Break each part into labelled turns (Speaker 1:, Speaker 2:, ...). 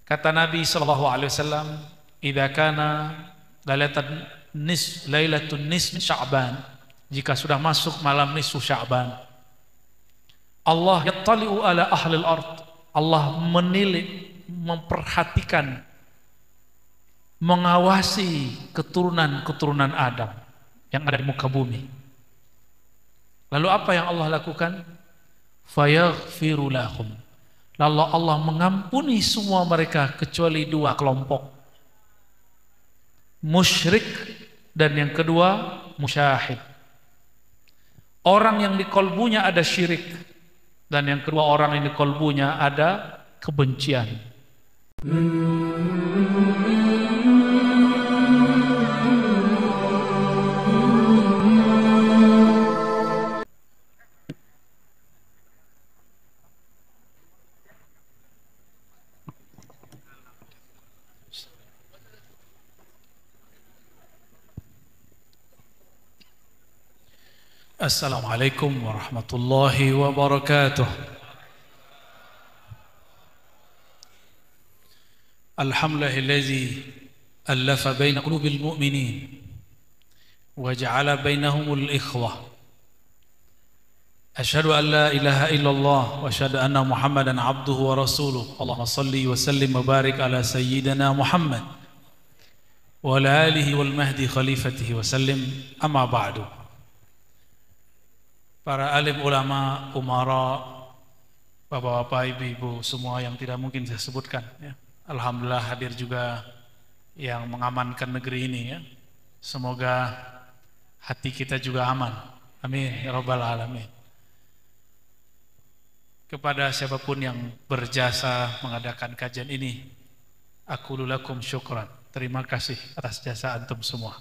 Speaker 1: Kata Nabi SAW, "Idza kana lailatun nisf Sya'ban," jika sudah masuk malam nisfu Sya'ban, Allah yattali'u ala ahlil ard, Allah menilik, memperhatikan, mengawasi keturunan-keturunan Adam yang ada di muka bumi. Lalu apa yang Allah lakukan? Fayaghfiru lahum, lalu Allah mengampuni semua mereka kecuali dua kelompok, musyrik dan yang kedua musyahid. Orang yang di kolbunya ada syirik dan yang kedua orang yang di kolbunya ada kebencian. Assalamualaikum warahmatullahi wabarakatuh. Alhamdulillazi allafa baina qulubil mu'minin wa ja'ala bainahumul ikhwah. Asyhadu an la ilaha illallah wa asyhadu anna Muhammadan abduhu wa rasuluh. Allahumma salli wa sallim wa barik ala sayyidina Muhammad wa ala alihi wal mahdi khalifatihi wa sallim. Amma ba'du. Para alim ulama, umara, bapak-bapak, ibu-ibu, semua yang tidak mungkin saya sebutkan ya. Alhamdulillah hadir juga yang mengamankan negeri ini ya. Semoga hati kita juga aman. Amin ya rabbal alamin. Kepada siapapun yang berjasa mengadakan kajian ini, aqulu lakum syukran. Terima kasih atas jasa antum semua.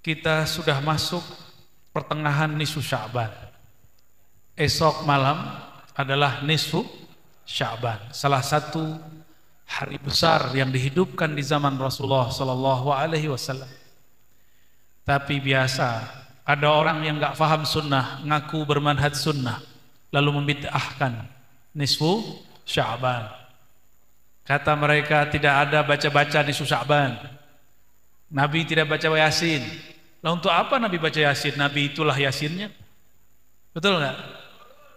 Speaker 1: Kita sudah masuk pertengahan nisfu Sya'ban. Esok malam adalah nisfu Sya'ban, salah satu hari besar yang dihidupkan di zaman Rasulullah sallallahu alaihi wasallam. Tapi biasa ada orang yang enggak paham sunnah, ngaku bermanhaj sunnah, lalu membid'ahkan nisfu Sya'ban. Kata mereka tidak ada baca-baca nisfu Sya'ban. Nabi tidak baca Yasin. Lah untuk apa Nabi baca Yasin? Nabi itulah Yasinnya. Betul enggak?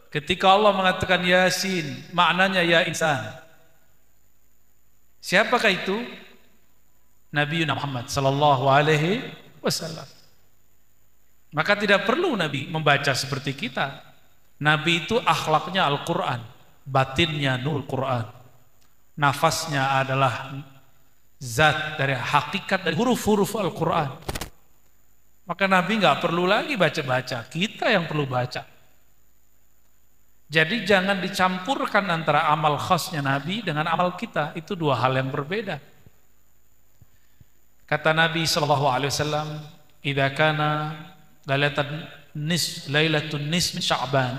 Speaker 1: Ketika Allah mengatakan Yasin, maknanya ya insan. Siapakah itu? Nabi Muhammad sallallahu alaihi wasallam. Maka tidak perlu Nabi membaca seperti kita. Nabi itu akhlaknya Al-Qur'an, batinnya Nurul Qur'an. Nafasnya adalah zat dari hakikat dari huruf-huruf Al-Qur'an. Maka Nabi nggak perlu lagi baca-baca, kita yang perlu baca. Jadi jangan dicampurkan antara amal khasnya Nabi dengan amal kita, itu dua hal yang berbeda. Kata Nabi SAW, "Idza kana lailatun nisf Sya'ban,"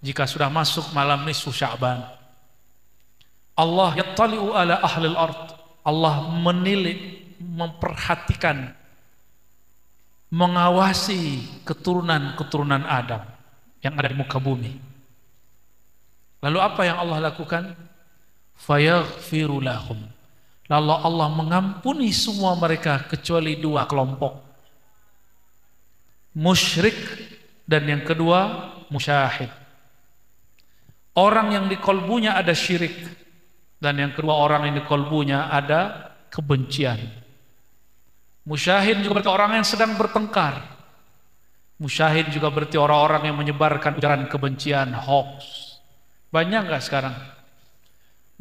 Speaker 1: jika sudah masuk malam nisfu Sya'ban, Allah yattali'u ala ahlil ard, Allah menilik, memperhatikan, mengawasi keturunan-keturunan Adam yang ada di muka bumi. Lalu apa yang Allah lakukan? Fayaghfiru lahum, lalu Allah mengampuni semua mereka kecuali dua kelompok, musyrik dan yang kedua musyahid. Orang yang di kolbunya ada syirik dan yang kedua orang yang di kolbunya ada kebencian. Musyahid juga berarti orang yang sedang bertengkar. Musyahid juga berarti orang-orang yang menyebarkan ujaran kebencian, hoax. Banyak enggak sekarang?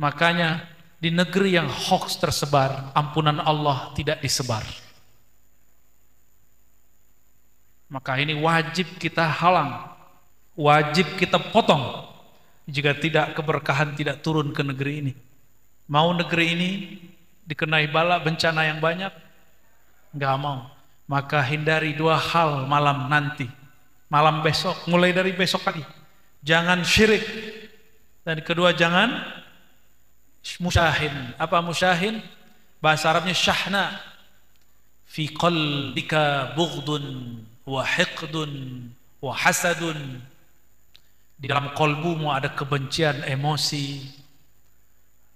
Speaker 1: Makanya di negeri yang hoax tersebar, ampunan Allah tidak disebar. Maka ini wajib kita halang, wajib kita potong. Jika tidak, keberkahan tidak turun ke negeri ini. Mau negeri ini dikenai bala bencana yang banyak? Enggak mau. Maka hindari dua hal malam nanti, malam besok, mulai dari besok pagi. Jangan syirik, dan kedua jangan musyahin. Apa musyahin? Bahasa Arabnya syahna. Fi qalbika bughdun wa hiqdun wa hasadun. Di dalam kolbumu ada kebencian, emosi,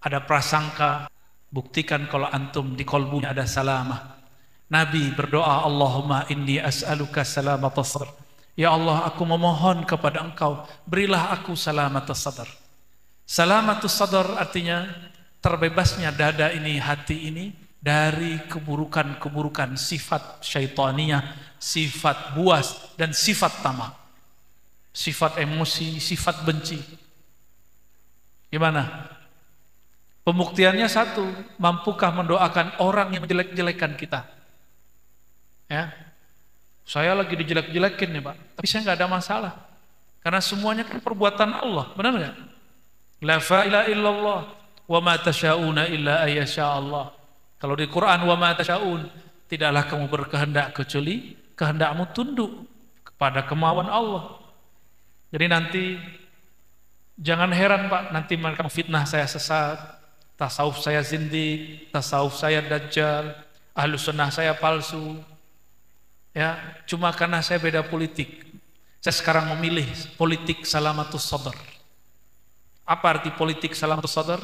Speaker 1: ada prasangka, buktikan kalau antum di kolbunya ada salamah. Nabi berdoa, Allahumma inni as'aluka salamatas sadr. Ya Allah, aku memohon kepada Engkau, berilah aku salamatus sadr. Salamatus sadr artinya terbebasnya dada ini, hati ini dari keburukan-keburukan sifat syaitaniyah, sifat buas dan sifat tamak, sifat emosi, sifat benci. Gimana? Pembuktiannya satu, mampukah mendoakan orang yang menjelek-jelekan kita? Ya, saya lagi dijelek-jelekin nih Pak, tapi saya nggak ada masalah, karena semuanya kan perbuatan Allah, benar nggak? La ilaha illallah wa ma tasyauna illa ayyasha Allah. Kalau di Quran wa ma tasyaun, tidaklah kamu berkehendak kecuali kehendakmu tunduk kepada kemauan Allah. Jadi nanti jangan heran Pak, nanti mereka fitnah saya sesat, tasawuf saya zindik, tasawuf saya dajjal, ahlu sunnah saya palsu. Ya, cuma karena saya beda politik. Saya sekarang memilih politik salamatus sadr. Apa arti politik salamatus sadr?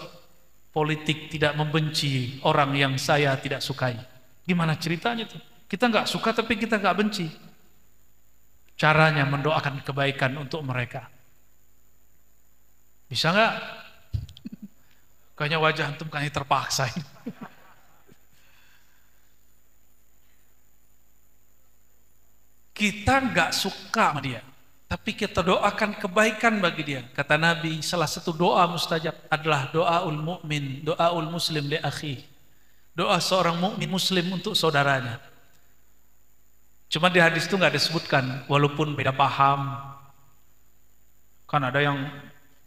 Speaker 1: Politik tidak membenci orang yang saya tidak sukai. Gimana ceritanya tuh? Kita nggak suka tapi kita nggak benci. Caranya mendoakan kebaikan untuk mereka. Bisa nggak? Kayaknya wajah antum kayaknya terpaksa. Kita nggak suka sama dia, tapi kita doakan kebaikan bagi dia. Kata Nabi, salah satu doa mustajab adalah doaul mu'min, doaul muslim li akhi. Doa seorang mukmin muslim untuk saudaranya. Cuma di hadis itu nggak disebutkan, walaupun beda paham. Kan ada yang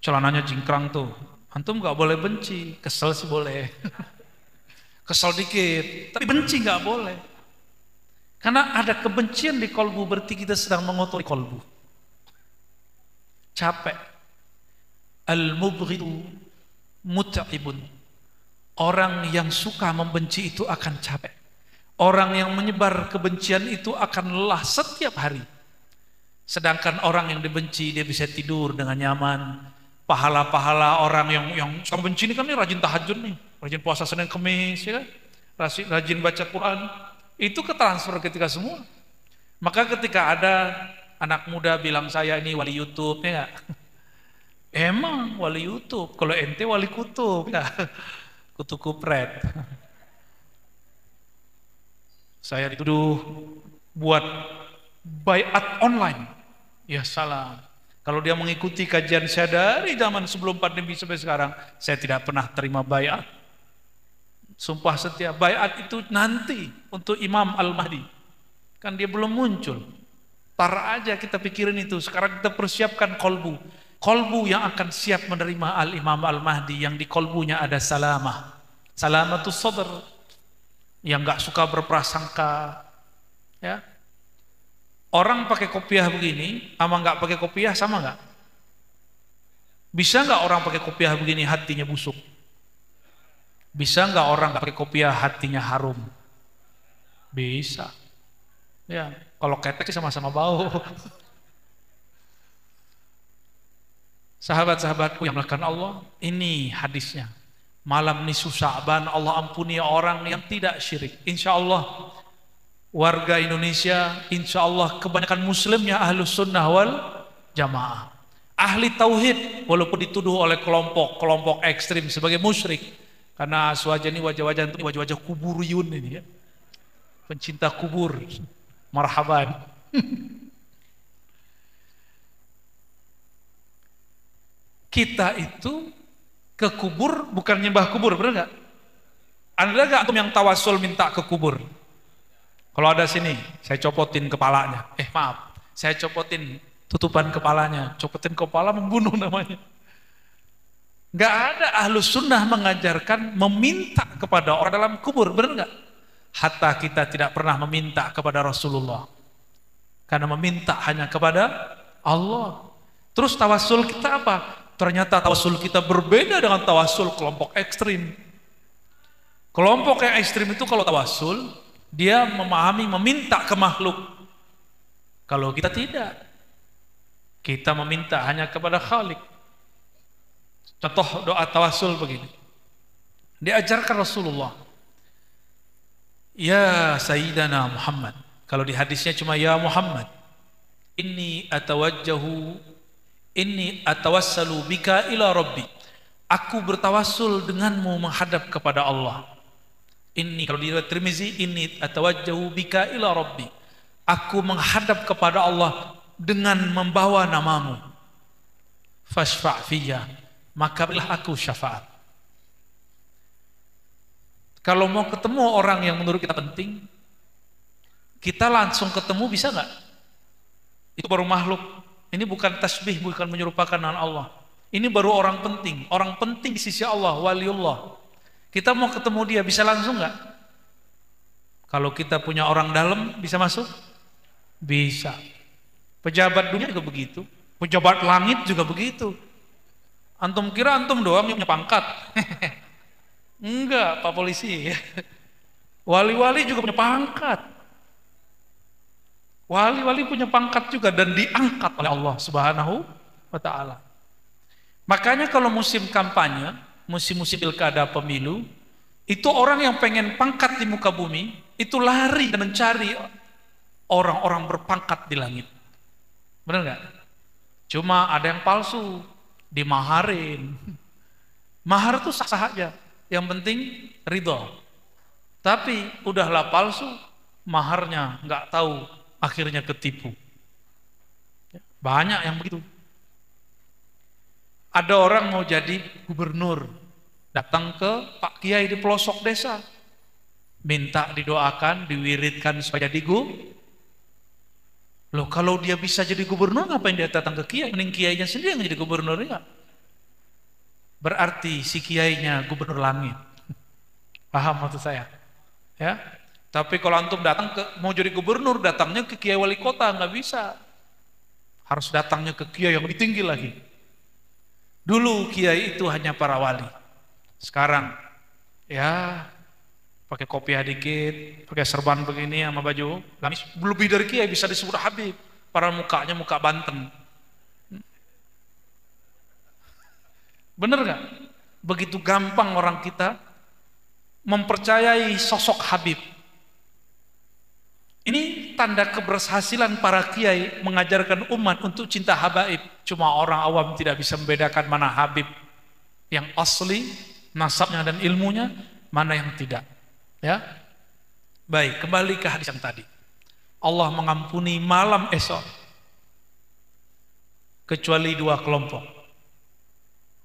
Speaker 1: celananya jingkrang tuh, antum nggak boleh benci, kesel sih boleh, kesel dikit, tapi benci nggak boleh. Karena ada kebencian di kolbu, berarti kita sedang mengotori kolbu. Capek. Al-mubghidu mut'ibun. Orang yang suka membenci itu akan capek. Orang yang menyebar kebencian itu akan lelah setiap hari. Sedangkan orang yang dibenci dia bisa tidur dengan nyaman. Pahala-pahala orang yang suka benci ini kan nih rajin tahajud nih, rajin puasa Senin Kamis, ya kan? Rajin baca Quran. Itu ketransfer ketika semua. Maka ketika ada anak muda bilang saya ini wali YouTube, ya gak? Emang wali YouTube, kalau ente wali kutub, ya? Kutu kupret. Saya dituduh buat baiat online. Ya salam. Kalau dia mengikuti kajian saya dari zaman sebelum pandemi sampai sekarang, saya tidak pernah terima baiat. Sumpah setia, baiat itu nanti untuk Imam Al-Mahdi. Kan dia belum muncul. Tar aja kita pikirin itu. Sekarang kita persiapkan kolbu. Kolbu yang akan siap menerima Al-Imam Al-Mahdi, yang di kolbunya ada salamah. Salamatus sadr. Yang gak suka berprasangka. Ya. Orang pakai kopiah begini, sama gak pakai kopiah sama gak? Bisa gak orang pakai kopiah begini hatinya busuk? Bisa nggak orang nggak pakai kopiah hatinya harum? Bisa. Ya, kalau ketek sih sama-sama bau. Sahabat-sahabatku yang melakukan Allah, ini hadisnya. Malam nisfu Sya'ban Allah ampuni orang yang tidak syirik. Insya Allah warga Indonesia, insya Allah kebanyakan muslimnya ahlus sunnah wal jamaah. Ahli tauhid walaupun dituduh oleh kelompok ekstrim sebagai musyrik. Karena wajah ini wajah-wajah kuburiyun ini ya. Pencinta kubur. Marhaban. Kita itu ke kubur bukan nyembah kubur, benar nggak? Ada nggak antum yang tawasul minta ke kubur? Kalau ada sini, saya copotin kepalanya. Maaf, saya copotin tutupan kepalanya. Copotin kepala membunuh namanya. Gak ada ahlus sunnah mengajarkan meminta kepada orang dalam kubur, benar nggak? Hatta kita tidak pernah meminta kepada Rasulullah, karena meminta hanya kepada Allah. Terus tawasul kita apa? Ternyata tawasul kita berbeda dengan tawasul kelompok ekstrim. Kelompok yang ekstrim itu kalau tawasul, dia memahami meminta ke makhluk. Kalau kita tidak, kita meminta hanya kepada Khalik. Contoh doa tawasul begini. Diajarkan Rasulullah, ya Sayyidana Muhammad. Kalau di hadisnya cuma ya Muhammad. Inni atawassalu bika ila Rabbi. Aku bertawassul denganmu menghadap kepada Allah. Ini kalau di riwayat Tirmizi, inni atawajjahu bika ila Rabbi. Aku menghadap kepada Allah dengan membawa namamu. Fashfa' fiyya, maka berilah aku syafaat. Kalau mau ketemu orang yang menurut kita penting, kita langsung ketemu bisa nggak? Itu baru makhluk. Ini bukan tasbih, bukan menyerupakan dengan Allah. Ini baru orang penting. Orang penting di sisi Allah, waliullah. Kita mau ketemu dia, bisa langsung nggak? Kalau kita punya orang dalam, bisa masuk? Bisa. Pejabat dunia juga begitu. Pejabat langit juga begitu. Antum kira antum doang yang punya pangkat? Enggak, Pak Polisi. Wali-wali juga punya pangkat. Wali-wali punya pangkat juga dan diangkat oleh Allah Subhanahu wa ta'ala. Makanya kalau musim kampanye, musim-musim pilkada pemilu, itu orang yang pengen pangkat di muka bumi, itu lari dan mencari orang-orang berpangkat di langit. Benar nggak? Cuma ada yang palsu, dimaharin. Mahar itu sah-sah aja, yang penting ridho. Tapi udahlah palsu, maharnya nggak tahu, akhirnya ketipu. Banyak yang begitu. Ada orang mau jadi gubernur, datang ke Pak Kiai di pelosok desa, minta didoakan, diwiridkan supaya jadi Loh, kalau dia bisa jadi gubernur, ngapain dia datang ke Kiai? Mending Kiainya sendiri yang jadi gubernur, enggak? Berarti si Kiainya gubernur langit. Paham maksud saya? Ya. Tapi kalau antum datang mau jadi gubernur, datangnya ke Kiai wali kota, nggak bisa. Harus datangnya ke Kiai yang lebih tinggi lagi. Dulu Kiai itu hanya para wali. Sekarang ya pakai kopiah dikit, pakai serban begini sama baju gamis, lebih dari Kiai bisa disebut Habib. Para mukanya muka Banten. Bener gak? Begitu gampang orang kita mempercayai sosok Habib. Ini tanda keberhasilan para kiai mengajarkan umat untuk cinta habaib. Cuma orang awam tidak bisa membedakan mana Habib yang asli, nasabnya dan ilmunya, mana yang tidak. Ya, baik, kembali ke hadis yang tadi. Allah mengampuni malam esok kecuali dua kelompok.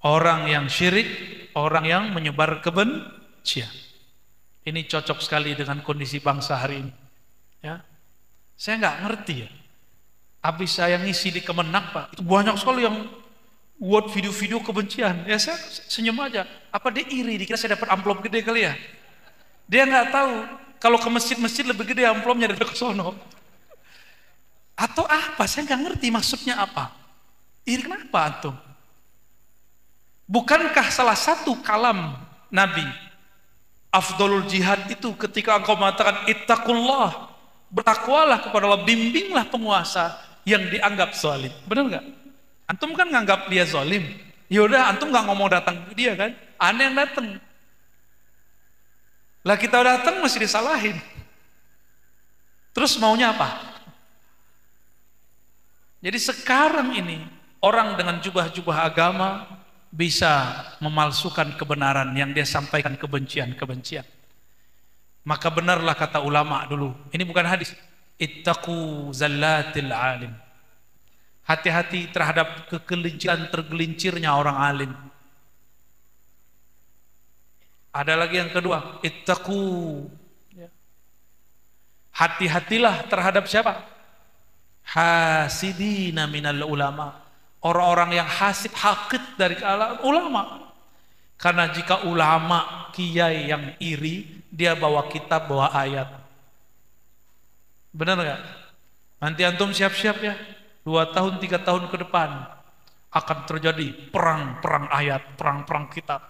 Speaker 1: Orang yang syirik, orang yang menyebar kebencian. Ini cocok sekali dengan kondisi bangsa hari ini. Ya, saya nggak ngerti ya. Habis saya ngisi di Kemenak, Pak, itu banyak sekali yang buat video-video kebencian. Ya saya senyum aja. Apa dia iri? Dikira saya dapat amplop gede kali ya? Dia nggak tahu kalau ke masjid-masjid lebih gede amplopnya dari ke sono. Atau apa? Saya nggak ngerti maksudnya apa. Iri kenapa antum? Bukankah salah satu kalam Nabi afdolul jihad itu ketika engkau mengatakan ittaqullah, bertakwalah kepada Allah, bimbinglah penguasa yang dianggap zalim. Benar nggak? Antum kan nganggap dia zalim. Yaudah, antum nggak ngomong datang ke dia kan? Aneh yang datang. Lah kita datang masih disalahin. Terus maunya apa? Jadi sekarang ini orang dengan jubah-jubah agama bisa memalsukan kebenaran yang dia sampaikan, kebencian-kebencian. Maka benarlah kata ulama dulu, ini bukan hadis, ittaqu zallatil alim. Hati-hati terhadap kegelinciran tergelincirnya orang alim. Ada lagi yang kedua, ittaqu, hati-hatilah terhadap siapa? Hasidina minal ulama. Orang-orang yang hasid, hakid dari kalangan ulama. Karena jika ulama, kiai yang iri, dia bawa kitab, bawa ayat. Benar nggak? Nanti antum siap-siap ya, 2 tahun, 3 tahun ke depan akan terjadi perang ayat, perang kitab.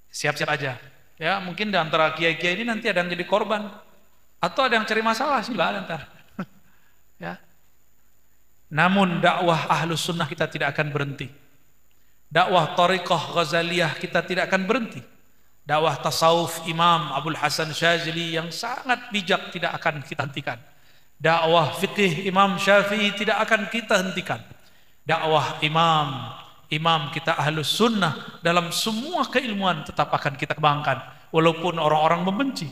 Speaker 1: Siap-siap aja. Ya, mungkin di antara kiai-kiai ini nanti ada yang jadi korban atau ada yang cari masalah, silahkan ntar. Ya. Namun dakwah ahlus sunnah kita tidak akan berhenti. Dakwah Thariqah Ghazaliyah kita tidak akan berhenti. Dakwah tasawuf Imam Abdul Hasan Syazili yang sangat bijak tidak akan kita hentikan. Dakwah fikih Imam Syafi'i tidak akan kita hentikan. Dakwah imam kita Ahlus Sunnah dalam semua keilmuan tetap akan kita kembangkan. Walaupun orang-orang membenci,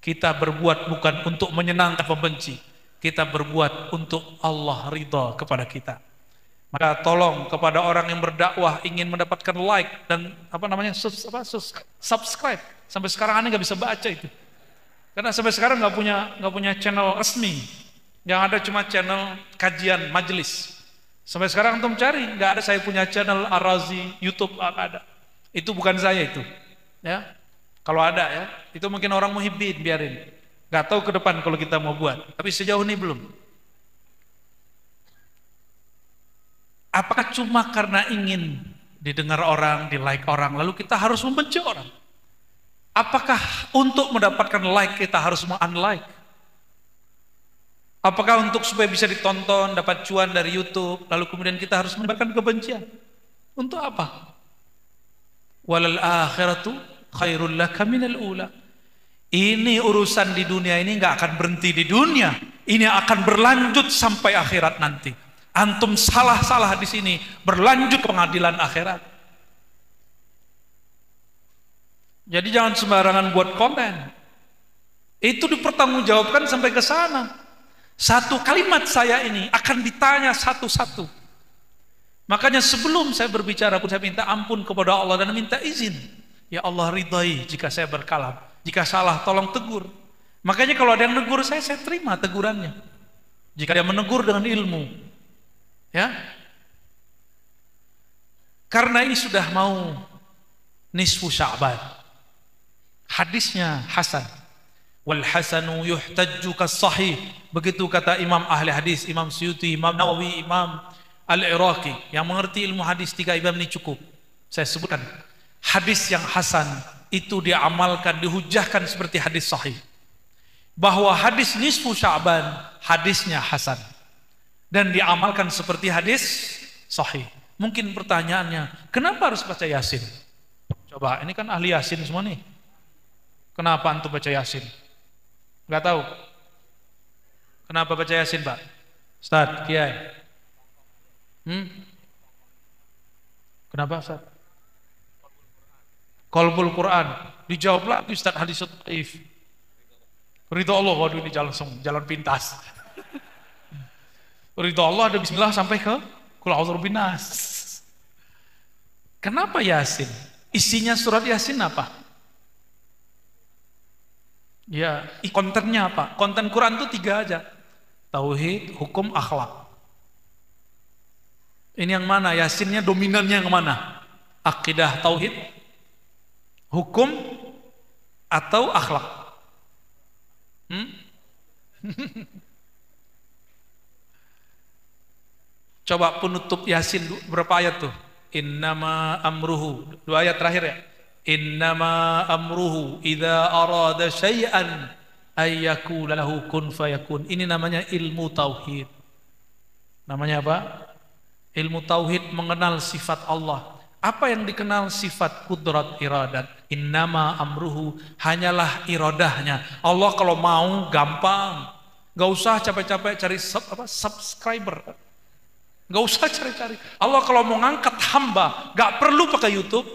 Speaker 1: kita berbuat bukan untuk menyenangkan pembenci, kita berbuat untuk Allah ridha kepada kita. Maka tolong kepada orang yang berdakwah ingin mendapatkan like dan subscribe. Sampai sekarang aneh nggak bisa baca itu, karena sampai sekarang nggak punya channel resmi. Yang ada cuma channel kajian majelis. Sampai sekarang antum cari nggak ada saya punya channel Ar-Razi YouTube, nggak ada. Itu bukan saya itu. Ya, kalau ada ya itu mungkin orang muhibbin, biarin. Nggak tahu ke depan kalau kita mau buat. Tapi sejauh ini belum. Apakah cuma karena ingin didengar orang, di-like orang, lalu kita harus membenci orang? Apakah untuk mendapatkan like kita harus unlike? Apakah untuk supaya bisa ditonton, dapat cuan dari YouTube, lalu kemudian kita harus menyebarkan kebencian? Untuk apa? Walal akhiratu khairul laka minal ula. Ini urusan di dunia ini nggak akan berhenti di dunia. Ini akan berlanjut sampai akhirat nanti. Antum salah-salah di sini, berlanjut pengadilan akhirat. Jadi jangan sembarangan buat konten. Itu dipertanggungjawabkan sampai ke sana. Satu kalimat saya ini akan ditanya satu-satu. Makanya sebelum saya berbicara pun saya minta ampun kepada Allah dan minta izin. Ya Allah, ridhai jika saya berkalam. Jika salah tolong tegur. Makanya kalau ada yang negur saya terima tegurannya. Jika dia menegur dengan ilmu. Ya, karena ini sudah mau nisfu Sya'ban. Hadisnya hasan. Wal hasanu yuhtajju kas-sahih. Begitu kata Imam ahli hadis, Imam Suyuti, Imam Nawawi, Imam Al-Iraqi. Yang mengerti ilmu hadis, tiga imam ini cukup. Saya sebutkan. Hadis yang hasan itu diamalkan, dihujahkan seperti hadis sahih. Bahwa hadis nisfu Sya'ban, hadisnya hasan. Dan diamalkan seperti hadis sahih. Mungkin pertanyaannya, kenapa harus baca Yasin? Coba, ini kan ahli Yasin semua nih. Kenapa antum baca Yasin? Enggak tahu. Kenapa baca Yasin, Pak? Ustaz, Kiai. Kenapa, Ustaz? Qalbul Quran. Dijawab lagi Ustaz, hadis dhaif. Ridho Allah, waduh ini jalan pintas. Ridho Allah ada bismillah sampai ke Qul a'udzu binnas. Kenapa Yasin? Isinya surat Yasin apa? Ya, kontennya apa? Konten Quran itu 3 aja. Tauhid, hukum, akhlak. Ini yang mana? Yasinnya dominannya yang mana? Akidah, tauhid, hukum, atau akhlak? Coba penutup Yasin berapa ayat tuh? Innama amruhu, 2 ayat terakhir ya. Innama amruhu idza arada syai'an ayyakula lahu kun fayakun. Ini namanya ilmu tauhid. Namanya apa? Ilmu tauhid mengenal sifat Allah. Apa yang dikenal sifat kudrat iradat? Innama amruhu, hanyalah iradahnya. Allah kalau mau gampang. Gak usah capek-capek cari subscriber. Gak usah cari-cari. Allah kalau mau ngangkat hamba, gak perlu pakai YouTube,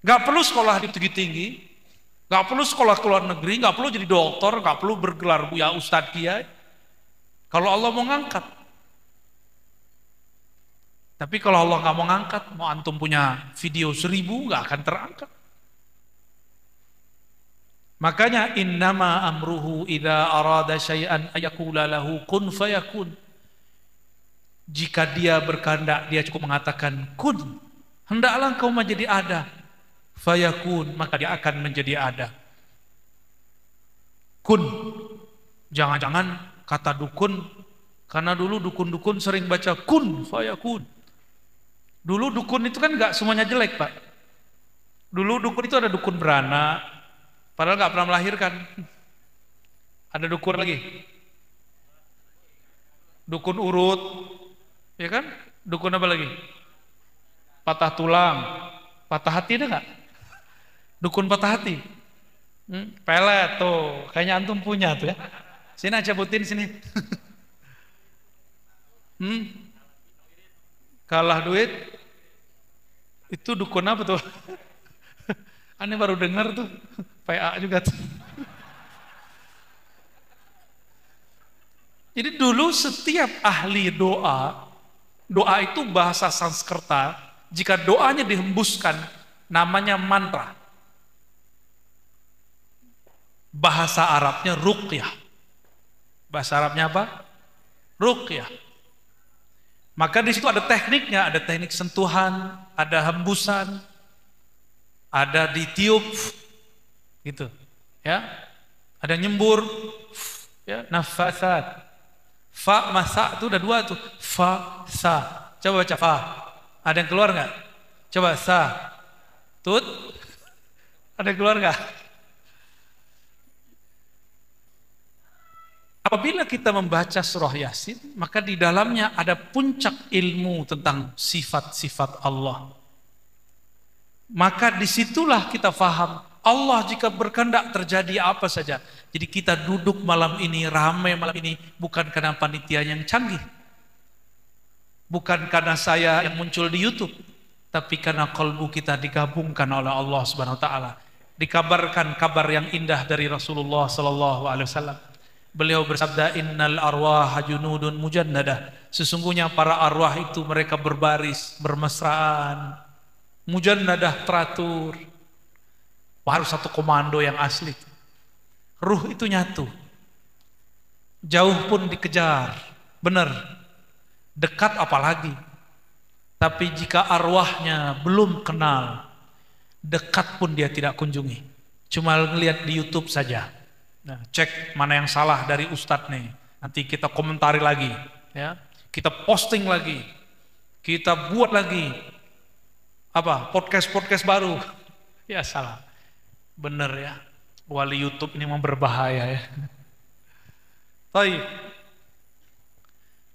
Speaker 1: gak perlu sekolah di tinggi-tinggi, gak perlu sekolah ke luar negeri, gak perlu jadi dokter, gak perlu bergelar ya Ustadz Kiai. Kalau Allah mau ngangkat. Tapi kalau Allah gak mau ngangkat, mau antum punya video 1000 gak akan terangkat. Makanya innama amruhu idza arada syai'an ayaqula lahu kun fayakun. Jika dia berkehendak, dia cukup mengatakan kun, hendaklah engkau menjadi ada, fayakun, maka dia akan menjadi ada. Kun, jangan-jangan kata dukun, karena dulu dukun-dukun sering baca kun fayakun. Dulu dukun itu kan nggak semuanya jelek, Pak. Dulu dukun itu ada dukun beranak, padahal nggak pernah melahirkan. Ada dukun lagi, dukun urut. Ya kan? Dukun apa lagi? patah tulang, patah hati ada nggak? Dukun patah hati. Pelet tuh, kayaknya antum punya tuh ya. Sini aja cabutin sini. Kalah duit, itu dukun apa tuh? Aneh baru dengar tuh, PA juga tuh. Jadi dulu setiap ahli doa, doa itu bahasa Sanskerta, jika doanya dihembuskan, namanya mantra. Bahasa Arabnya ruqyah. Bahasa Arabnya apa? Ruqyah. Maka di situ ada tekniknya, ada teknik sentuhan, ada hembusan, ada ditiup, gitu, ya, ada nyembur, ya, nafasat, fa masa itu udah dua tuh, fa sa, coba baca fa, ada yang keluar nggak? Coba sa, tut, ada yang keluar nggak? Apabila kita membaca surah Yasin, maka di dalamnya ada puncak ilmu tentang sifat-sifat Allah. Maka disitulah kita faham, Allah jika berkehendak terjadi apa saja. Jadi kita duduk malam ini, ramai malam ini, bukan karena panitia yang canggih. Bukan karena saya yang muncul di YouTube. Tapi karena kalbu kita digabungkan oleh Allah Subhanahu Wa Taala. Dikabarkan kabar yang indah dari Rasulullah Sallallahu Alaihi Wasallam. Beliau bersabda, innal arwaha junudun mujannadah. Sesungguhnya para arwah itu mereka berbaris, bermesraan, mujannadah, teratur. Harus satu komando yang asli. Ruh itu nyatu. Jauh pun dikejar, benar. Dekat apalagi. Tapi jika arwahnya belum kenal, dekat pun dia tidak kunjungi. Cuma ngelihat di YouTube saja. Nah, cek mana yang salah dari Ustadz nih. Nanti kita komentari lagi, ya. Kita posting lagi. Kita buat lagi apa? Podcast baru. Ya salah. Bener ya. Wali YouTube ini memang berbahaya ya. Baik.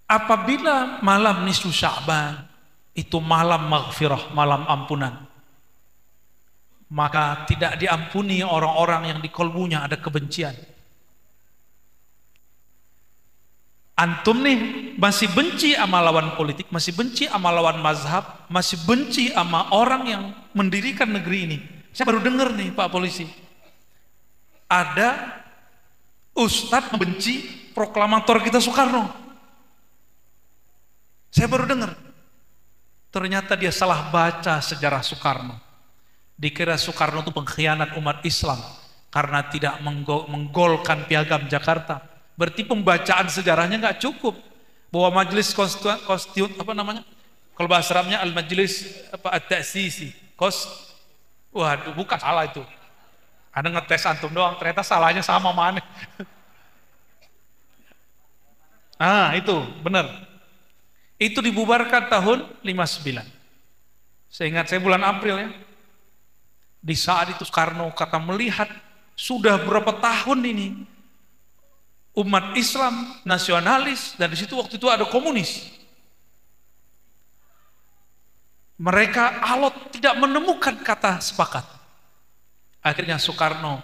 Speaker 1: Apabila malam nisfu Sya'ban itu malam maghfirah, malam ampunan, maka tidak diampuni orang-orang yang di kalbunya ada kebencian. Antum nih masih benci sama lawan politik, masih benci sama lawan mazhab, masih benci sama orang yang mendirikan negeri ini. Saya baru dengar nih Pak Polisi, ada ustadz membenci proklamator kita Soekarno. Saya baru dengar. Ternyata dia salah baca sejarah Soekarno. Dikira Soekarno itu pengkhianat umat Islam karena tidak menggolkan Piagam Jakarta. Berarti pembacaan sejarahnya nggak cukup. Bahwa majelis apa namanya? Kalau bahasa Arabnya al-majlis apa at-ta'sisi. Waduh, bukan, salah itu. Ada ngetes antum doang, ternyata salahnya sama mana. Itu benar. Itu dibubarkan tahun 59. Saya ingat saya bulan April ya. Di saat itu Soekarno kata melihat sudah berapa tahun ini umat Islam nasionalis, dan di situ waktu itu ada komunis. Mereka alot tidak menemukan kata sepakat. Akhirnya Soekarno,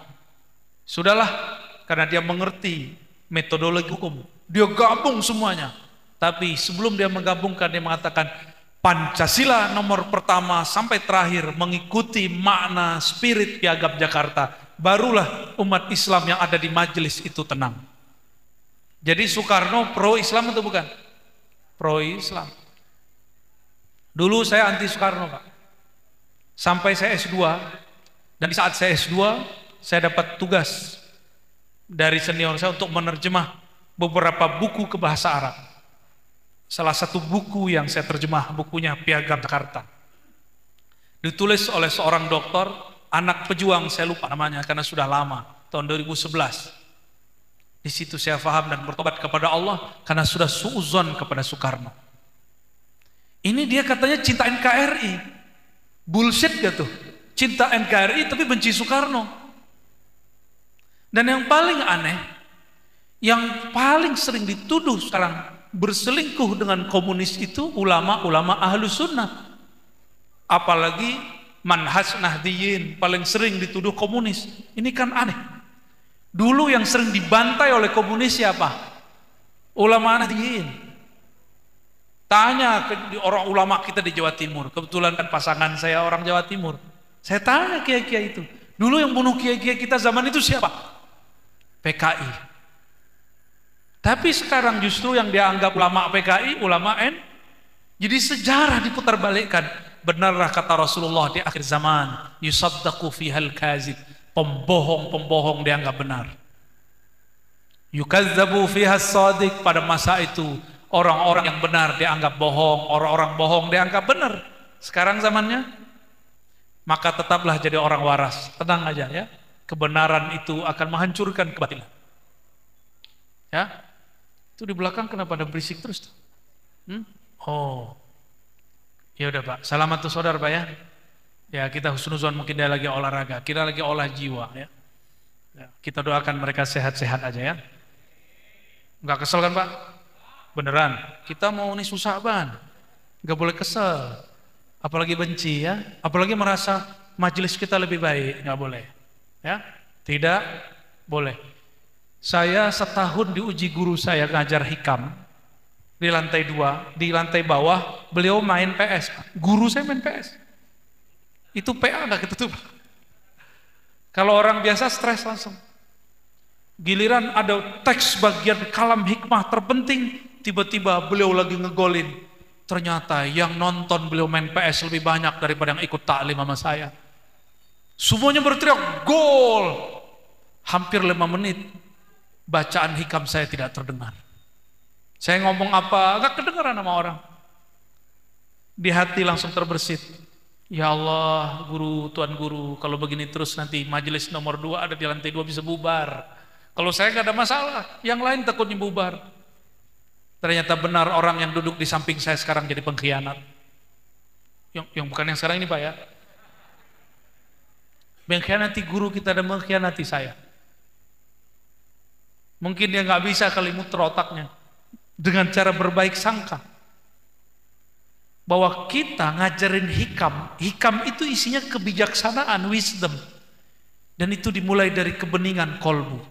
Speaker 1: sudahlah, karena dia mengerti metodologi hukum, dia gabung semuanya. Tapi sebelum dia menggabungkan, dia mengatakan Pancasila nomor pertama sampai terakhir mengikuti makna spirit Piagam Jakarta. Barulah umat Islam yang ada di majelis itu tenang. Jadi Soekarno pro Islam atau bukan? Pro Islam. Dulu saya anti Soekarno Pak. Sampai saya S2, dan di saat saya S2 saya dapat tugas dari senior saya untuk menerjemah beberapa buku ke bahasa Arab. Salah satu buku yang saya terjemah, bukunya Piagam Jakarta. Ditulis oleh seorang dokter, anak pejuang, saya lupa namanya karena sudah lama, tahun 2011. Di situ saya paham dan bertobat kepada Allah karena sudah suudzon kepada Soekarno. Ini dia katanya cinta NKRI. Bullshit gak tuh? Cinta NKRI tapi benci Soekarno. Dan yang paling aneh, yang paling sering dituduh sekarang berselingkuh dengan komunis itu ulama-ulama Ahlus Sunnah. Apalagi manhaj Nahdliyin paling sering dituduh komunis. Ini kan aneh. Dulu yang sering dibantai oleh komunis siapa? Ulama Nahdliyin. Tanya ke orang ulama kita di Jawa Timur. Kebetulan kan pasangan saya orang Jawa Timur. Saya tanya kiai-kiai itu. Dulu yang bunuh kiai-kiai kita zaman itu siapa? PKI. Tapi sekarang justru yang dianggap ulama PKI, ulama N. Jadi sejarah diputarbalikkan. Benarlah kata Rasulullah di akhir zaman, yusaddaqu fihal kazib. Pembohong-pembohong dianggap benar. Yukazzabu fihas shadiq. Pada masa itu orang-orang yang benar dianggap bohong, orang-orang bohong dianggap benar. Sekarang zamannya, maka tetaplah jadi orang waras. Tenang aja ya. Kebenaran itu akan menghancurkan kebatilan. Ya. Itu di belakang kenapa ada berisik terus tuh? Oh. Ya udah Pak, selamat tuh saudara Pak ya. Ya kita husnuzon, mungkin dia lagi olahraga, kita lagi olah jiwa ya. Ya, kita doakan mereka sehat-sehat aja ya. Enggak kesel kan Pak? Beneran, kita mau nih Sya'ban, enggak boleh kesel. Apalagi benci ya, apalagi merasa majelis kita lebih baik, enggak boleh. Ya, tidak boleh. Saya setahun diuji guru saya ngajar hikam. Di lantai 2, di lantai bawah beliau main PS. Guru saya main PS. Itu PA nggak ketutup. Kalau orang biasa stres langsung. Giliran ada teks bagian kalam hikmah terpenting, tiba-tiba beliau lagi ngegolin. Ternyata yang nonton beliau main PS lebih banyak daripada yang ikut taklim sama saya. Semuanya berteriak gol. Hampir 5 menit bacaan hikam saya tidak terdengar. Saya ngomong apa, gak kedengaran sama orang. Di hati langsung terbersit. Ya Allah, guru, tuan guru, kalau begini terus nanti majelis nomor 2 ada di lantai 2 bisa bubar. Kalau saya gak ada masalah, yang lain takutnya bubar. Ternyata benar orang yang duduk di samping saya sekarang jadi pengkhianat. Yang bukan yang sekarang ini Pak ya. Mengkhianati guru kita dan mengkhianati saya. Mungkin dia gak bisa kali muter otaknya. Dengan cara berbaik sangka bahwa kita ngajarin hikam itu isinya kebijaksanaan, wisdom, dan itu dimulai dari kebeningan kolbu.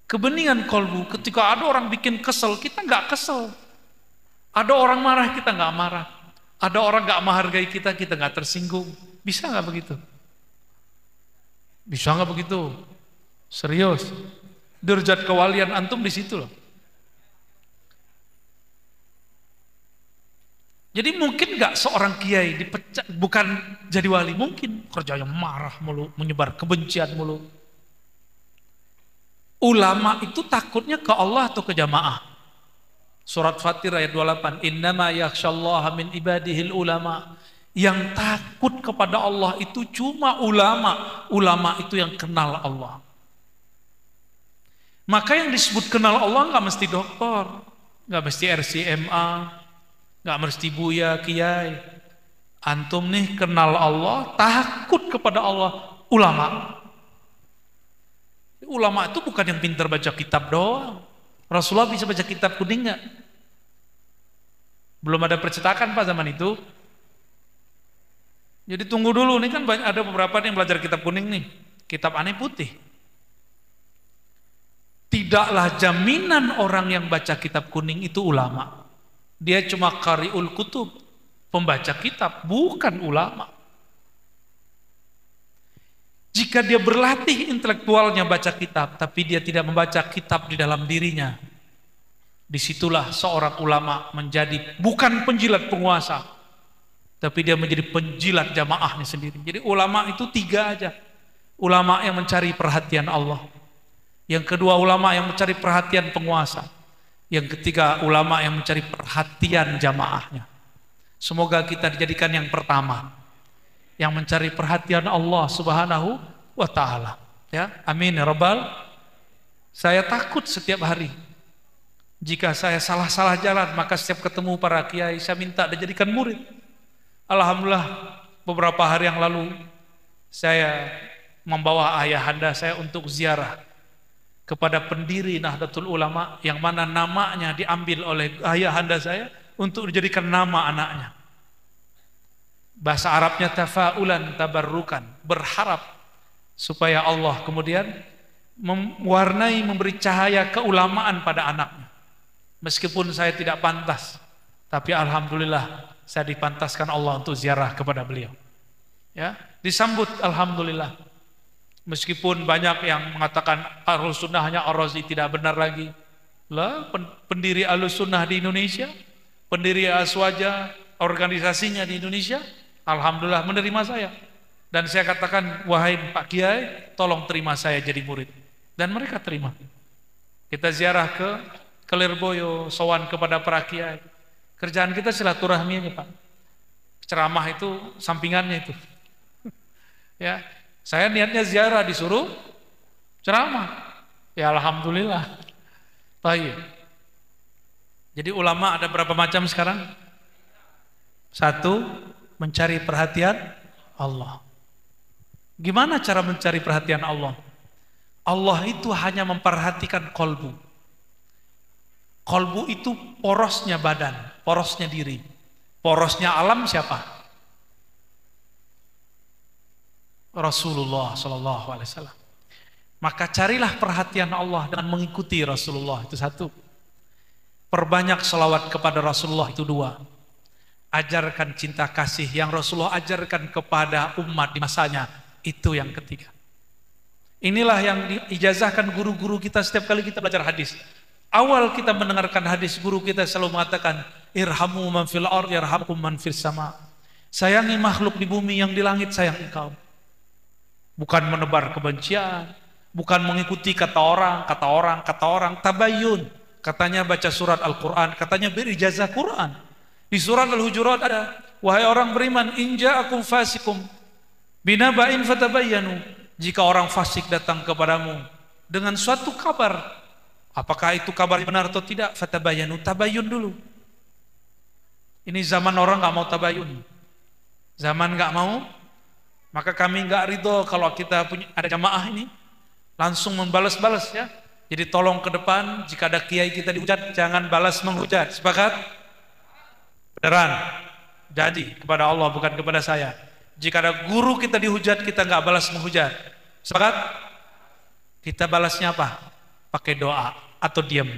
Speaker 1: Kebeningan kolbu, ketika ada orang bikin kesel, kita nggak kesel. Ada orang marah, kita nggak marah. Ada orang nggak menghargai kita, kita nggak tersinggung. Bisa nggak begitu? Bisa nggak begitu? Serius? Derajat kewalian antum di situ loh. Jadi mungkin gak seorang kiai dipecat, bukan jadi wali, mungkin kerjanya marah mulu, menyebar kebencian mulu. Ulama itu takutnya ke Allah atau ke jamaah? Surat Fatir ayat 28, innama yakhsyallaha min ibadihil ulama. Yang takut kepada Allah itu cuma ulama. Ulama itu yang kenal Allah. Maka yang disebut kenal Allah gak mesti dokter, gak mesti RCMA, gak mesti buya, kiai. Antum nih kenal Allah, takut kepada Allah, ulama. Ulama itu bukan yang pintar baca kitab doang. Rasulullah bisa baca kitab kuning gak? Belum ada percetakan Pak zaman itu. Jadi tunggu dulu, nih kan ada beberapa yang belajar kitab kuning nih, kitab aneh putih. Tidaklah jaminan orang yang baca kitab kuning itu ulama. Dia cuma qari'ul kutub, pembaca kitab, bukan ulama. Jika dia berlatih intelektualnya baca kitab, tapi dia tidak membaca kitab di dalam dirinya, disitulah seorang ulama menjadi bukan penjilat penguasa, tapi dia menjadi penjilat jamaahnya sendiri. Jadi ulama itu 3 aja. Ulama yang mencari perhatian Allah. Yang kedua ulama yang mencari perhatian penguasa. Yang ketiga ulama yang mencari perhatian jamaahnya. Semoga kita dijadikan yang pertama, yang mencari perhatian Allah Subhanahu wa ta'ala. Ya, amin ya rabbal. Saya takut setiap hari. Jika saya salah-salah jalan, maka setiap ketemu para kiai saya minta dijadikan murid. Alhamdulillah beberapa hari yang lalu saya membawa ayahanda saya untuk ziarah kepada pendiri Nahdlatul Ulama yang mana namanya diambil oleh ayahanda saya untuk dijadikan nama anaknya. Bahasa Arabnya tafaulan, tabarrukan, berharap supaya Allah kemudian mewarnai, memberi cahaya keulamaan pada anaknya. Meskipun saya tidak pantas, tapi alhamdulillah saya dipantaskan Allah untuk ziarah kepada beliau. Ya, disambut alhamdulillah. Meskipun banyak yang mengatakan Ahlus Sunnah hanya Ar-Razi, tidak benar lagi. Lah, pendiri Ahlus Sunnah di Indonesia, pendiri Aswaja, organisasinya di Indonesia, alhamdulillah menerima saya. Dan saya katakan, wahai Pak Kiai, tolong terima saya jadi murid. Dan mereka terima. Kita ziarah ke Lirboyo, sowan kepada para kiai. Kerjaan kita silaturahmi aja, Pak. Ceramah itu sampingannya itu. Ya, saya niatnya ziarah, disuruh ceramah. Ya alhamdulillah. Baik. Jadi ulama ada berapa macam sekarang? Satu, mencari perhatian Allah. Gimana cara mencari perhatian Allah? Allah itu hanya memperhatikan kolbu. Kolbu itu porosnya badan, porosnya diri. Porosnya alam siapa? Rasulullah Sallallahu Alaihi Wasallam. Maka carilah perhatian Allah dengan mengikuti Rasulullah, itu satu. Perbanyak selawat kepada Rasulullah, itu dua. Ajarkan cinta kasih yang Rasulullah ajarkan kepada umat di masanya, itu yang ketiga. Inilah yang diijazahkan guru-guru kita setiap kali kita belajar hadis. Awal kita mendengarkan hadis, guru kita selalu mengatakan, irhamu man fil ardh yarhamkum man fis sama. Sayangi makhluk di bumi, yang di langit sayang engkau. Bukan menebar kebencian, bukan mengikuti kata orang, tabayyun. Katanya baca surat Al-Quran, katanya berijazah Quran. Di surat Al-Hujurat ada, wahai orang beriman, in ja'akum fasikum binaba'in fatabayyanu. Jika orang fasik datang kepadamu dengan suatu kabar, apakah itu kabar benar atau tidak, fatabayyanu, tabayyun dulu. Ini zaman orang nggak mau tabayyun, zaman nggak mau. Maka kami nggak ridho kalau kita punya ada jamaah ini langsung membalas-balas ya. Jadi tolong ke depan jika ada kiai kita dihujat, jangan balas menghujat. Sepakat? Beneran? Jadi kepada Allah, bukan kepada saya. Jika ada guru kita dihujat, kita nggak balas menghujat. Sepakat? Kita balasnya apa? Pakai doa atau diam.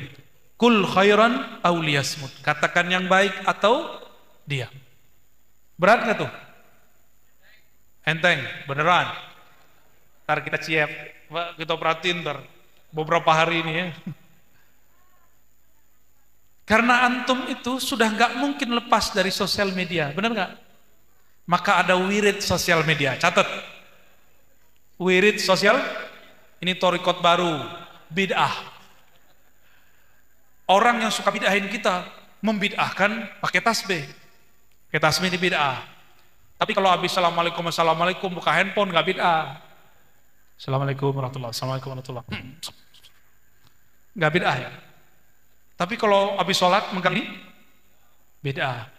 Speaker 1: Kul khairan aw liyasmut. Katakan yang baik atau diam. Berat nggak tuh? Enteng, beneran. Ntar kita siap, kita perhatiin ntar beberapa hari ini ya. Karena antum itu sudah nggak mungkin lepas dari sosial media, bener nggak? Maka ada wirid sosial media, catat. Wirid sosial, ini thariqat baru, bid'ah. Orang yang suka bid'ahin kita, membid'ahkan pakai tasbih. Pakai tasbih di bid'ah. Tapi kalau habis assalamualaikum buka handphone nggak bid'ah. Assalamualaikum warahmatullahi wabarakatuh. Nggak bid'ah ya. Tapi kalau habis sholat megang ini bid'ah.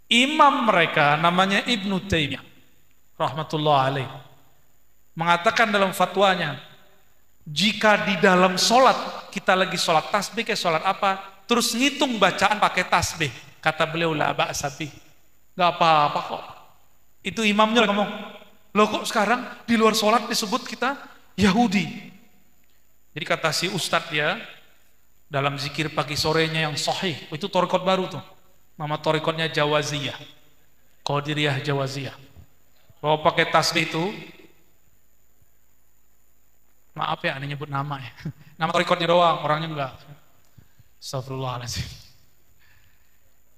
Speaker 1: Imam mereka namanya Ibnu Taimiyah rahmatullah alaih mengatakan dalam fatwanya, jika di dalam sholat kita lagi sholat tasbih kayak sholat apa, terus ngitung bacaan pakai tasbih, kata beliau la ba'sa bih, nggak apa-apa kok. Itu imamnya ngomong, loh kok sekarang di luar sholat disebut kita Yahudi. Jadi kata si ustadz ya, dalam zikir pagi sorenya yang sahih, itu thariqat baru tuh, nama thariqatnya Jawaziyah, Qadiriyah Jawaziyah. Bahwa pakai tasbih itu, maaf ya, ini nyebut nama ya, nama thariqatnya doang, orangnya enggak. Astagfirullahaladzim.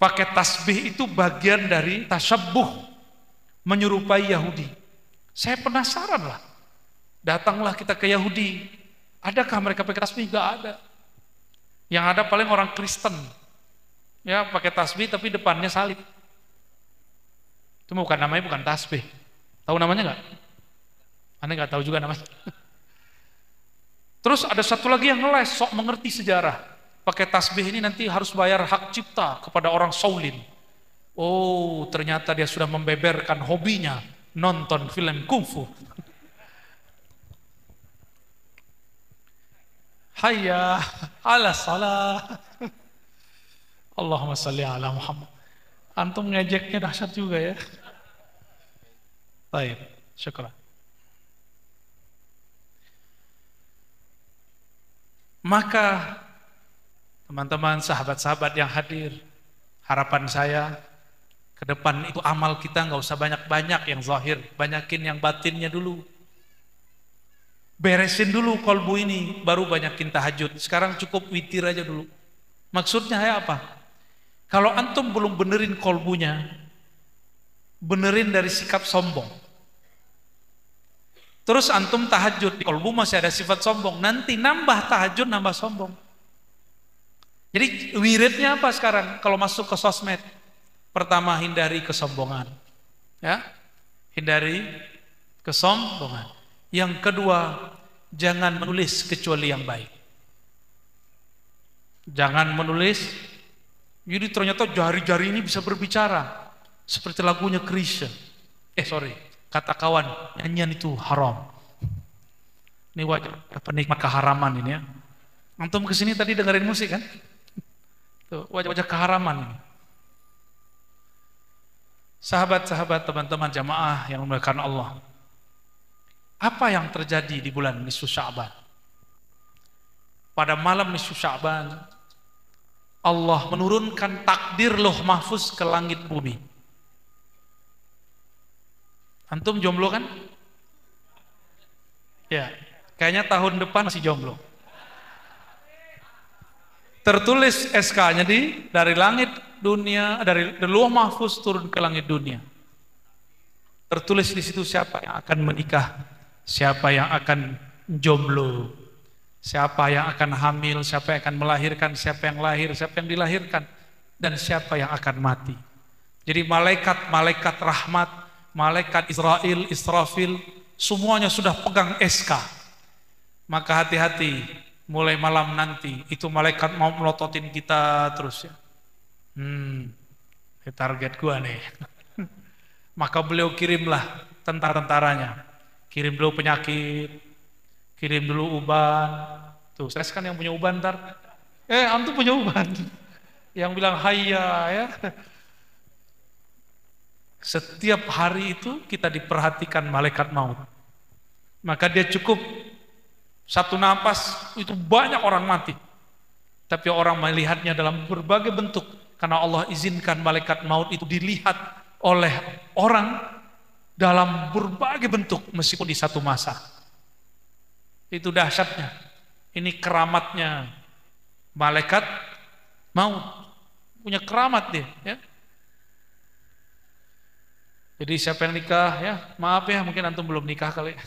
Speaker 1: Pakai tasbih itu bagian dari tasyabbuh, menyerupai Yahudi. Saya penasaran lah. Datanglah kita ke Yahudi. Adakah mereka pakai tasbih? Gak ada. Yang ada paling orang Kristen. Ya, pakai tasbih tapi depannya salib. Itu bukan namanya, bukan tasbih. Tahu namanya gak? Anda gak tahu juga namanya. Terus ada satu lagi yang ngeles, sok mengerti sejarah. Pakai tasbih ini nanti harus bayar hak cipta kepada orang Shaolin. Oh, ternyata dia sudah membeberkan hobinya nonton film kungfu. Hayya ala salah. Allahumma salli ala Muhammad. Antum ngejeknya dahsyat juga ya. Baik, syukur. Maka teman-teman, sahabat-sahabat yang hadir, harapan saya ke depan itu amal kita nggak usah banyak-banyak yang zahir, banyakin yang batinnya dulu. Beresin dulu kolbu ini, baru banyakin tahajud. Sekarang cukup witir aja dulu. Maksudnya ya apa? Kalau antum belum benerin kolbunya, benerin dari sikap sombong. Terus antum tahajud, di kolbu masih ada sifat sombong. Nanti nambah tahajud, nambah sombong. Jadi wiridnya apa sekarang? Kalau masuk ke sosmed, pertama hindari kesombongan. Ya, hindari kesombongan. Yang kedua, jangan menulis kecuali yang baik. Jangan menulis. Jadi ternyata jari-jari ini bisa berbicara. Seperti lagunya Chrisye. Kata kawan, nyanyian itu haram. Ini wajah penikmat keharaman ini ya. Antum kesini tadi dengerin musik kan? Tuh, wajah-wajah keharaman ini. Sahabat-sahabat, teman-teman jamaah yang dimuliakan Allah. Apa yang terjadi di bulan nisfu Sya'ban? Pada malam nisfu Sya'ban, Allah menurunkan takdir Lauh Mahfuz ke langit bumi. Antum jomblo kan? Ya, kayaknya tahun depan masih jomblo. Tertulis SK-nya dari langit dunia, dari Lauh Mahfuz turun ke langit dunia. Tertulis di situ siapa yang akan menikah, siapa yang akan jomblo, siapa yang akan hamil, siapa yang akan melahirkan, siapa yang lahir, siapa yang dilahirkan, dan siapa yang akan mati. Jadi malaikat-malaikat rahmat, malaikat Israel, Israfil, semuanya sudah pegang SK. Maka hati-hati, mulai malam nanti, itu malaikat mau melototin kita terus ya. Ini target gua nih. Maka beliau kirimlah tentara-tentaranya. Kirim dulu penyakit, kirim dulu uban. Tuh, saya kan yang punya uban ntar. Antum punya uban. Yang bilang hayya ya. Setiap hari itu kita diperhatikan malaikat maut. Maka dia cukup satu napas itu banyak orang mati. Tapi orang melihatnya dalam berbagai bentuk. Karena Allah izinkan malaikat maut itu dilihat oleh orang dalam berbagai bentuk meskipun di satu masa. Itu dahsyatnya. Ini keramatnya malaikat maut. Punya keramat dia ya. Jadi siapa yang nikah ya, maaf ya mungkin antum belum nikah kali.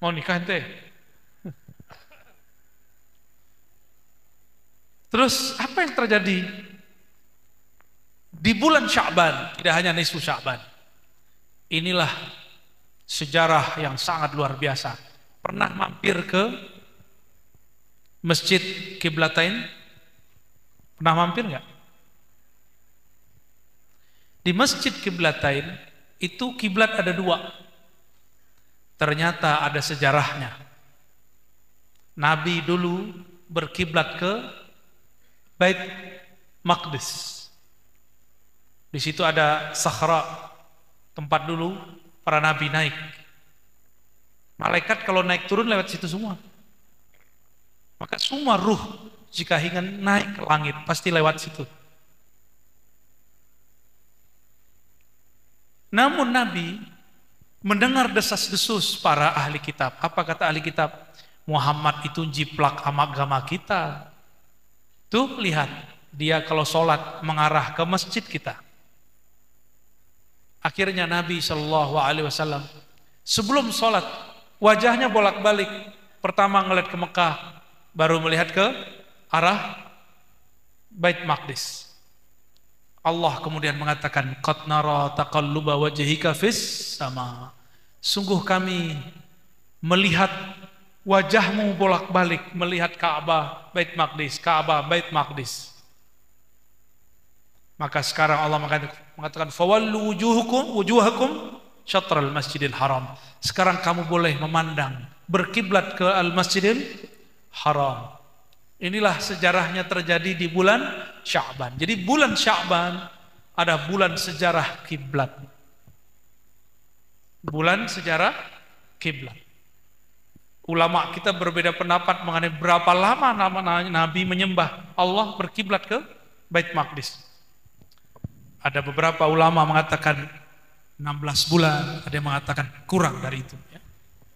Speaker 1: Mau nikah ente? Terus apa yang terjadi? Di bulan Sya'ban, tidak hanya nisfu Sya'ban. Inilah sejarah yang sangat luar biasa. Pernah mampir ke Masjid Qiblatain? Pernah mampir nggak? Di Masjid Qiblatain itu kiblat ada dua. Ternyata ada sejarahnya. Nabi dulu berkiblat ke Bait Maqdis. Di situ ada Sakhra, tempat dulu para nabi naik. Malaikat kalau naik turun lewat situ semua. Maka semua ruh jika ingin naik ke langit pasti lewat situ. Namun Nabi mendengar desas-desus para ahli kitab. Apa kata ahli kitab? Muhammad itu jiplak agama kita. Tuh lihat, dia kalau sholat mengarah ke masjid kita. Akhirnya Nabi SAW sebelum sholat wajahnya bolak-balik. Pertama ngeliat ke Mekah, baru melihat ke arah Bait Maqdis. Allah kemudian mengatakan, qad nara taqalluba wajhika fis sama. Sungguh kami melihat wajahmu bolak-balik melihat Ka'bah, Bait Maqdis, Ka'bah, Bait Maqdis. Maka sekarang Allah mengatakan fawallu wujuhakum syatral Masjidil Haram. Sekarang kamu boleh memandang berkiblat ke Al-Masjidil Haram. Inilah sejarahnya terjadi di bulan Sya'ban. Jadi bulan Sya'ban ada bulan sejarah kiblat. bulan sejarah kiblat. Ulama kita berbeda pendapat mengenai berapa lama Nabi menyembah Allah berkiblat ke Bait Maqdis. Ada beberapa ulama mengatakan 16 bulan, ada yang mengatakan kurang dari itu.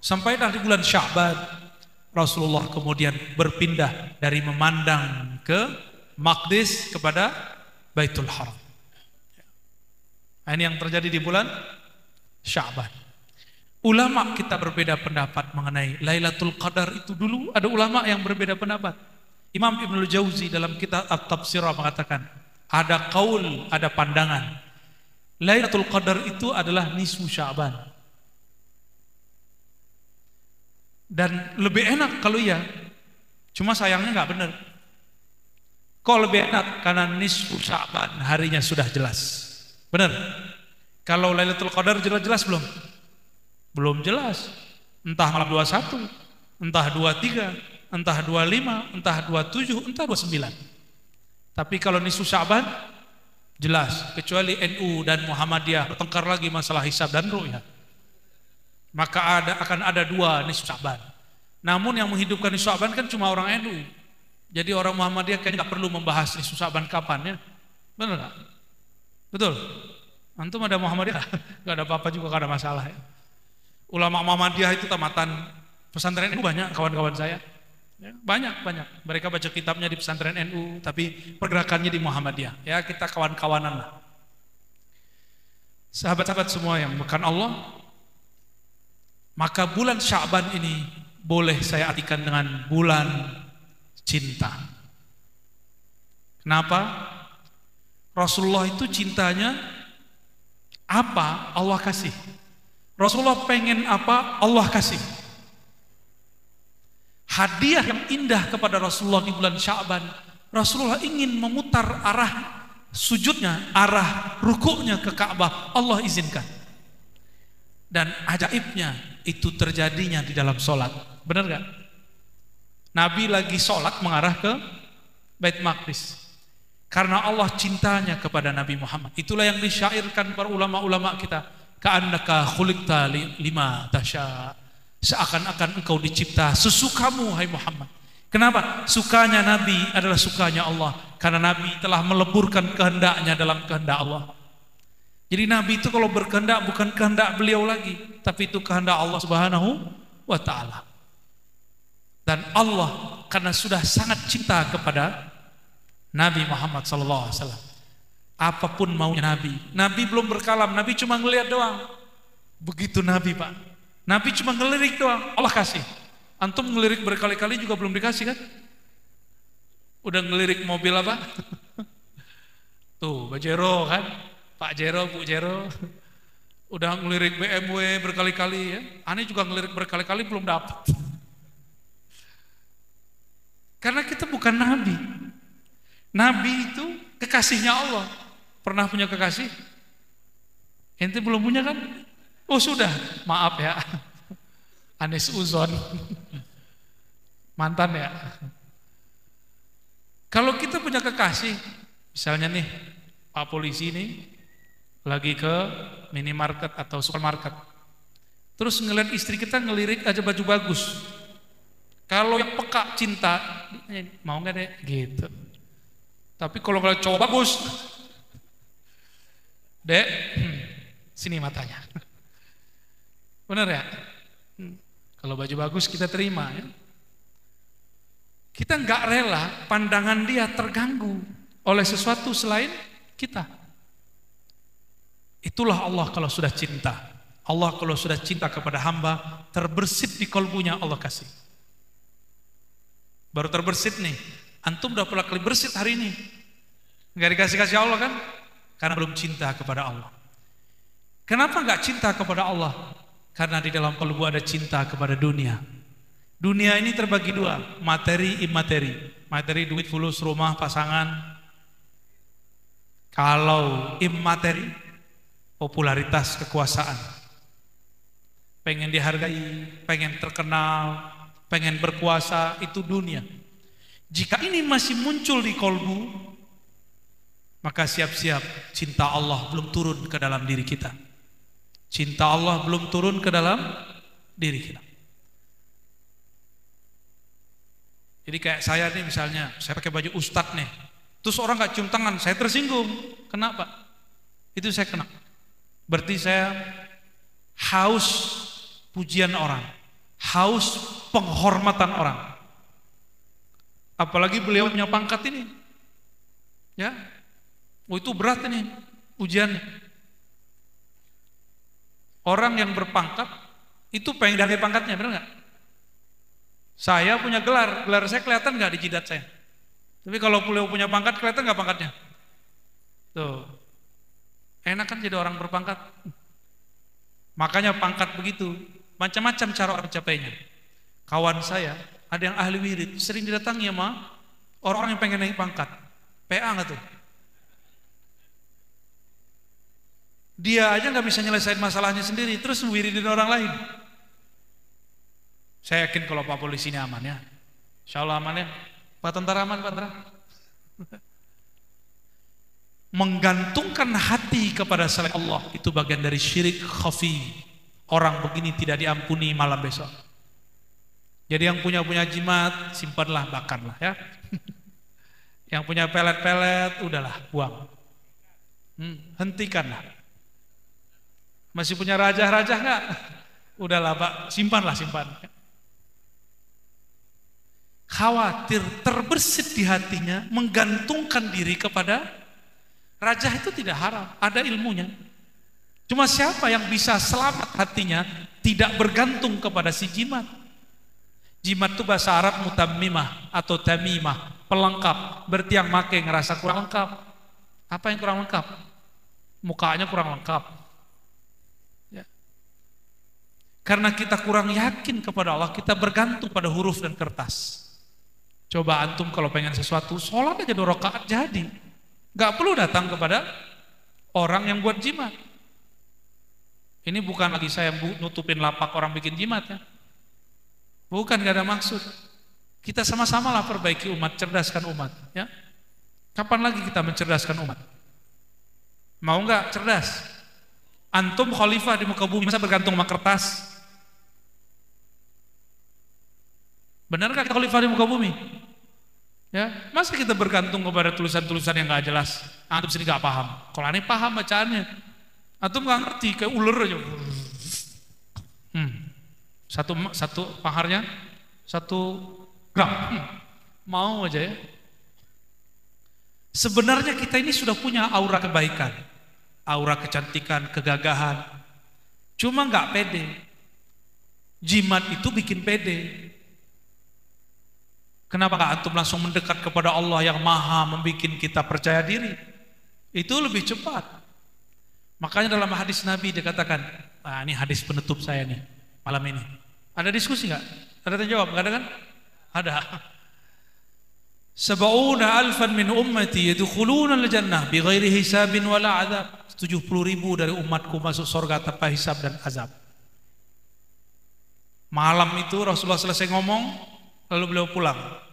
Speaker 1: Sampailah di bulan Sya'ban, Rasulullah kemudian berpindah dari memandang ke Maqdis kepada Baitul Haram. Ini yang terjadi di bulan Sya'ban. Ulama kita berbeda pendapat mengenai Lailatul Qadar itu dulu. Ada ulama yang berbeda pendapat. Imam Ibnul Jauzi dalam kitab At-Tafsirah mengatakan, ada qaul, ada pandangan. Lailatul Qadar itu adalah nisfu Sya'ban. Dan lebih enak kalau iya. Cuma sayangnya nggak benar. Kok lebih enak? Karena nisfu Sya'ban harinya sudah jelas. Benar? Kalau Lailatul Qadar jelas-jelas belum? Belum jelas. Entah malam 21, entah 23, entah 25, entah 27, entah 29. Tapi kalau nisfu Sya'ban jelas, kecuali NU dan Muhammadiyah bertengkar lagi masalah hisab dan ru'yah. Maka akan ada dua nisfu Sya'ban. Namun yang menghidupkan nisfu Sya'ban kan cuma orang NU. Jadi orang Muhammadiyah kayaknya nggak perlu membahas nisfu Sya'ban kapan ya. Benar nggak? Betul. Antum ada Muhammadiyah, nggak ada apa-apa juga, nggak ada masalah ya. Ulama Muhammadiyah itu tamatan pesantren NU banyak kawan-kawan saya. Ya, banyak. Mereka baca kitabnya di pesantren NU, tapi pergerakannya di Muhammadiyah. Ya kita kawan-kawanan lah. Sahabat-sahabat semua yang bukan Allah, maka bulan Sya'ban ini boleh saya artikan dengan bulan cinta. Kenapa? Rasulullah itu cintanya apa Allah kasih. Rasulullah pengen apa Allah kasih. Hadiah yang indah kepada Rasulullah di bulan Sya'ban. Rasulullah ingin memutar arah sujudnya, arah rukuknya ke Ka'bah. Allah izinkan. Dan ajaibnya itu terjadinya di dalam sholat. Benar gak? Nabi lagi sholat mengarah ke Bait Maqdis. Karena Allah cintanya kepada Nabi Muhammad. Itulah yang disyairkan para ulama-ulama kita. Ka'annaka khuliqta lima tasya. Seakan-akan engkau dicipta sesukamu hai Muhammad. Kenapa? Sukanya Nabi adalah sukanya Allah. Karena Nabi telah meleburkan kehendaknya dalam kehendak Allah. Jadi Nabi itu kalau berkehendak bukan kehendak beliau lagi, tapi itu kehendak Allah Subhanahu wa ta'ala. Dan Allah karena sudah sangat cinta kepada Nabi Muhammad sallallahu alaihi wasallam, apapun maunya Nabi. Nabi belum berkalam, Nabi cuma ngelihat doang. Begitu Nabi Pak, Nabi cuma ngelirik doang, Allah kasih. Antum ngelirik berkali-kali juga belum dikasih kan? Udah ngelirik mobil apa? Tuh, Pak Jero kan? Pak Jero, Bu Jero. Udah ngelirik BMW berkali-kali ya. Aneh juga ngelirik berkali-kali belum dapat. Karena kita bukan Nabi. Nabi itu kekasihnya Allah. Pernah punya kekasih? Ente belum punya kan? Oh sudah, maaf ya. Anis Uzon. Mantan ya. Kalau kita punya kekasih, misalnya nih, Pak Polisi nih lagi ke minimarket atau supermarket. Terus ngeliat istri kita ngelirik aja baju bagus. Kalau yang peka cinta, mau nggak deh? Gitu. Tapi kalau ngeliat cowok bagus, dek, sini matanya. Benar ya? Kalau baju bagus kita terima ya. Kita nggak rela pandangan dia terganggu oleh sesuatu selain kita. Itulah Allah kalau sudah cinta. Allah kalau sudah cinta kepada hamba, terbersit di kalbunya Allah kasih. Baru terbersit nih. Antum udah pernah kali bersit hari ini. Nggak dikasih-kasih Allah kan? Karena belum cinta kepada Allah. Kenapa nggak cinta kepada Allah? Karena di dalam kalbu ada cinta kepada dunia. Dunia ini terbagi dua, materi, imateri. Materi, duit, fulus, rumah, pasangan. Kalau imateri, popularitas, kekuasaan. Pengen dihargai, pengen terkenal, pengen berkuasa, itu dunia. Jika ini masih muncul di kalbu, maka siap-siap cinta Allah belum turun ke dalam diri kita. Cinta Allah belum turun ke dalam diri kita. Jadi kayak saya nih misalnya, saya pakai baju ustadz nih, terus orang gak cium tangan, saya tersinggung. Kenapa? Itu saya kena. Berarti saya haus pujian orang, haus penghormatan orang. Apalagi beliau punya pangkat ini, ya, oh itu berat ini ujiannya. Orang yang berpangkat itu pengen dari pangkatnya, benar nggak? Saya punya gelar, gelar saya kelihatan nggak di jidat saya? Tapi kalau beliau punya pangkat, kelihatan nggak pangkatnya? Tuh, enak kan jadi orang berpangkat. Makanya pangkat begitu, macam-macam cara orang mencapainya. Kawan saya, ada yang ahli wirid, sering didatangi sama orang-orang yang pengen naik pangkat. PA nggak tuh? Dia aja nggak bisa nyelesain masalahnya sendiri, terus wiridin orang lain. Saya yakin kalau Pak Polisi ini aman ya, Insya Allah aman ya. Pak Tentara aman, Pak Tentara. Menggantungkan hati kepada selain Allah itu bagian dari syirik khafi. Orang begini tidak diampuni malam besok. Jadi yang punya jimat simpanlah, bakarlah ya. Yang punya pelet-pelet udahlah buang. Hentikanlah. Masih punya raja-raja enggak? Udahlah Pak, simpan. Khawatir terbersit di hatinya, menggantungkan diri kepada raja itu tidak haram, ada ilmunya. Cuma siapa yang bisa selamat hatinya tidak bergantung kepada si jimat. Jimat itu bahasa Arab mutammimah atau tamimah, pelengkap. Berarti yang make ngerasa kurang lengkap. Apa yang kurang lengkap? Mukanya kurang lengkap. Ya. Karena kita kurang yakin kepada Allah, kita bergantung pada huruf dan kertas. Coba antum kalau pengen sesuatu, sholat aja 2 rakaat jadi. Gak perlu datang kepada orang yang buat jimat. Ini bukan lagi saya nutupin lapak orang bikin jimat ya. Bukan, gak ada maksud. Kita sama-sama lah perbaiki umat, cerdaskan umat ya. Kapan lagi kita mencerdaskan umat? Mau gak cerdas? Antum khalifah di muka bumi, masa bergantung sama kertas? Benar gak khalifah di muka bumi? Ya, masa kita bergantung kepada tulisan-tulisan yang gak jelas? Antum sini gak paham. Kalau aneh paham bacaannya. Antum gak ngerti, kayak ular aja. Satu paharnya 1 gram. Mau aja ya. Sebenarnya kita ini sudah punya aura kebaikan, aura kecantikan, kegagahan. Cuma gak pede. Jimat itu bikin pede. Kenapa gak antum langsung mendekat kepada Allah yang maha membuat kita percaya diri? Itu lebih cepat. Makanya dalam hadis Nabi dikatakan, nah ini hadis penutup saya nih malam ini. Ada diskusi gak? Ada tanya jawab? Gak ada kan? Ada. 70,000 min ummati yadkhuluna al-jannah bighairi hisabin wala azab. 70.000 dari umatku masuk surga tanpa hisab dan azab. Malam itu Rasulullah selesai ngomong, lalu beliau pulang.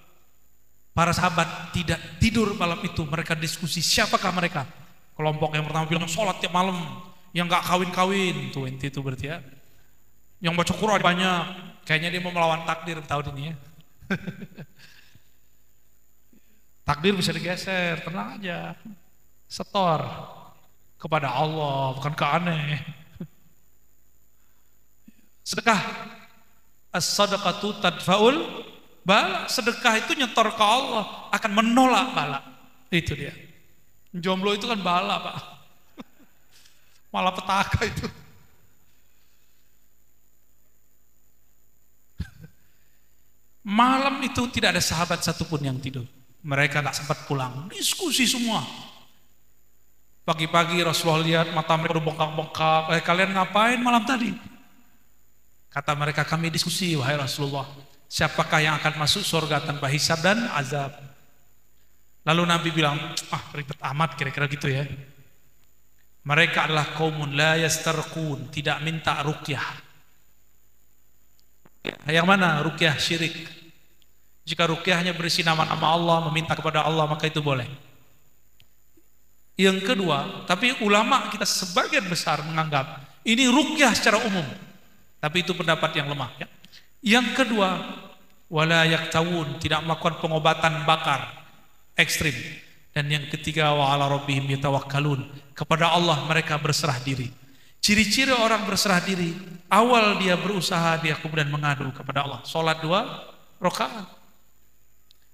Speaker 1: Para sahabat tidak tidur malam itu, mereka diskusi siapakah mereka. Kelompok yang pertama bilang sholat tiap malam, yang gak kawin-kawin, tuh inti itu berarti ya. Yang baca Quran banyak, kayaknya dia mau melawan takdir tahun ini ya. Takdir bisa digeser, tenang aja. Setor kepada Allah, bukan ke aneh. Sedekah, as-sadaqatu tadfa'ul bala. Sedekah itu nyetor ke Allah, akan menolak bala. Itu dia. Jomblo itu kan bala Pak. Malah petaka itu. Malam itu tidak ada sahabat satupun yang tidur. Mereka tak sempat pulang, diskusi semua. Pagi-pagi Rasulullah lihat mata mereka udah bengkak-bengkak. Kalian ngapain malam tadi? Kata mereka, kami diskusi wahai Rasulullah, siapakah yang akan masuk surga tanpa hisab dan azab? Lalu Nabi bilang, ribet amat kira-kira gitu ya. Mereka adalah qaumun la yastarqun, tidak minta ruqyah. Yang mana? Ruqyah syirik. Jika ruqyahnya berisi nama-nama Allah, meminta kepada Allah, maka itu boleh. Yang kedua, tapi ulama kita sebagian besar menganggap Ini ruqyah secara umum. Tapi itu pendapat yang lemah ya. Yang kedua, wala yaktawun, tidak melakukan pengobatan bakar ekstrim. Dan yang ketiga, wa ala rabbihim yatawakkalun, kepada Allah mereka berserah diri. Ciri-ciri orang berserah diri, awal dia berusaha, dia kemudian mengadu kepada Allah. Salat 2 rakaat.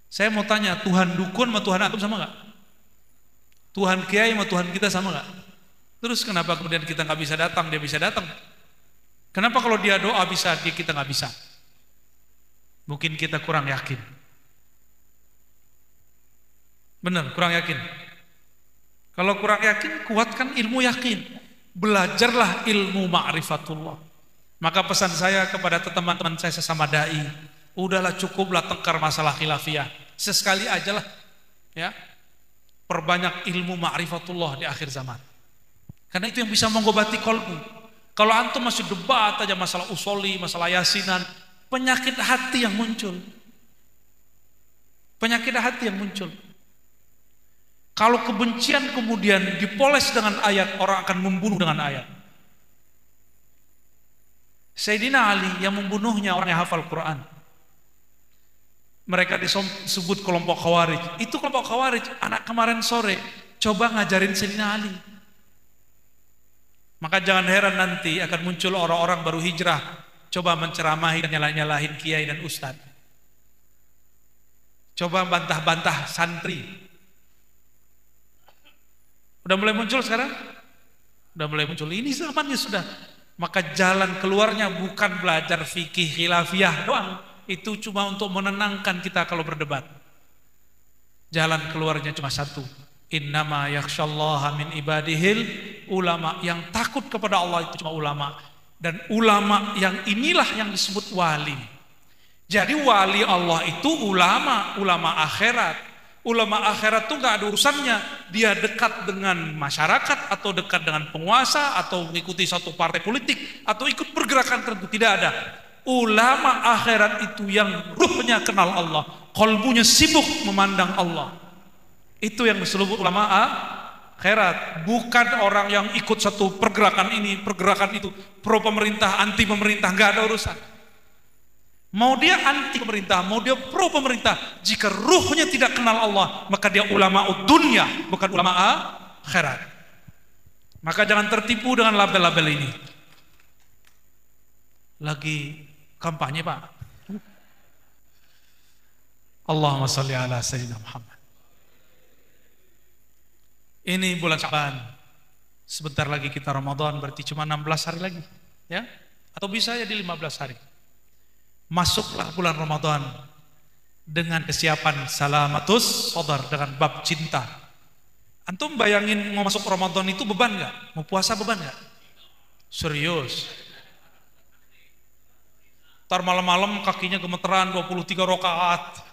Speaker 1: Saya mau tanya, Tuhan dukun sama Tuhan antum sama enggak? Tuhan kiai sama Tuhan kita sama enggak? Terus kenapa kemudian kita nggak bisa datang, dia bisa datang? Kenapa kalau dia doa bisa, kita nggak bisa? Mungkin kita kurang yakin. Benar, kurang yakin. Kalau kurang yakin, kuatkan ilmu yakin. Belajarlah ilmu ma'rifatullah. Maka pesan saya kepada teman-teman saya sesama dai, udahlah cukuplah tengkar masalah khilafiyah. Sesekali aja lah, ya. Perbanyak ilmu ma'rifatullah di akhir zaman. Karena itu yang bisa mengobati kolbu. Kalau antum masih debat aja masalah usoli, masalah yasinan, penyakit hati yang muncul. Penyakit hati yang muncul. Kalau kebencian kemudian dipoles dengan ayat, orang akan membunuh dengan ayat. Sayyidina Ali yang membunuhnya orang yang hafal Quran. Mereka disebut kelompok Khawarij. Itu kelompok Khawarij, anak kemarin sore coba ngajarin Sayyidina Ali. Maka jangan heran nanti akan muncul orang-orang baru hijrah coba menceramahi dan nyalah-nyalahin kiai dan ustadz. Coba bantah-bantah santri. Udah mulai muncul sekarang? Udah mulai muncul. Ini zamannya sudah. Maka jalan keluarnya bukan belajar fikih khilafiyah doang. Itu cuma untuk menenangkan kita kalau berdebat. Jalan keluarnya cuma satu. Innama yakhsyallaha min ibadihil ulama. Yang takut kepada Allah itu cuma ulama. Dan ulama yang inilah yang disebut wali. Jadi wali Allah itu ulama, ulama akhirat. Ulama akhirat itu gak ada urusannya dia dekat dengan masyarakat atau dekat dengan penguasa atau mengikuti satu partai politik atau ikut pergerakan tertentu, tidak ada. Ulama akhirat itu yang ruhnya kenal Allah, qalbunya sibuk memandang Allah. Itu yang disebut ulama akhirat, bukan orang yang ikut satu pergerakan ini, pergerakan itu, pro pemerintah, anti pemerintah, gak ada urusan. Mau dia anti pemerintah, mau dia pro pemerintah, jika ruhnya tidak kenal Allah, maka dia ulama dunia, bukan ulama akhirat. Maka jangan tertipu dengan label-label ini. Lagi kampanye Pak. Allahumma sholli ala sayyidina Muhammad. Ini bulan Sya'ban. Sebentar lagi kita Ramadan, berarti cuma 16 hari lagi, ya? Atau bisa ya di 15 hari. Masuklah bulan Ramadan dengan kesiapan salamatus sodar, dengan bab cinta. Antum bayangin mau masuk Ramadan itu beban gak? Mau puasa beban gak? Serius. Ntar malam-malam kakinya gemeteran 23 rakaat.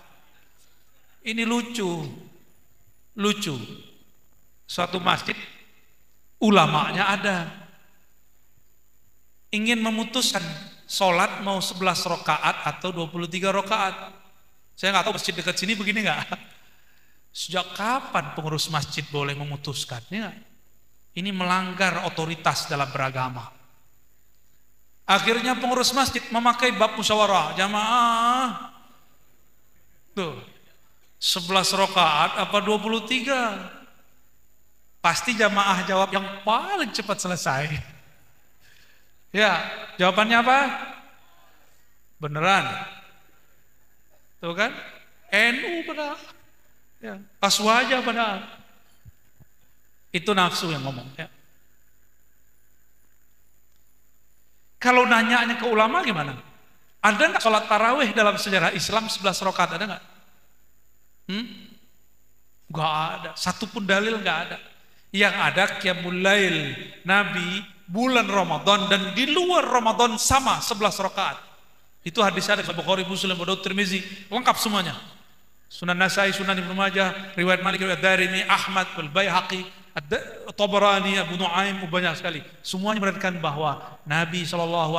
Speaker 1: Ini lucu. Suatu masjid ulamanya ada. Ingin memutuskan sholat mau 11 rakaat atau 23 rakaat. Saya nggak tahu masjid dekat sini begini nggak. Sejak kapan pengurus masjid boleh memutuskan? Ini melanggar otoritas dalam beragama. Akhirnya pengurus masjid memakai bab musyawarah jamaah. Tuh, 11 rakaat apa 23? Pasti jamaah jawab yang paling cepat selesai. Ya, jawabannya apa? Beneran. Tuh kan? NU padahal. Ya, Aswaja padahal. Itu nafsu yang ngomong. Ya. Kalau nanyanya ke ulama gimana? Ada nggak sholat tarawih dalam sejarah Islam 11 rakaat? Ada nggak? Nggak ada. Satu pun dalil nggak ada. Yang ada qiyamul lail Nabi bulan Ramadan dan di luar Ramadan sama 11 rakaat. Itu hadis ada Bukhari, Muslim, Abu Daud, Tirmizi, lengkap semuanya. Sunan Nasai, Sunan Ibnu Majah, riwayat Malik, riwayat Darimi, Ahmad, Al-Baihaqi, Tabarani, Abu Nuaim, banyak sekali. Semuanya meriwayatkan bahwa Nabi SAW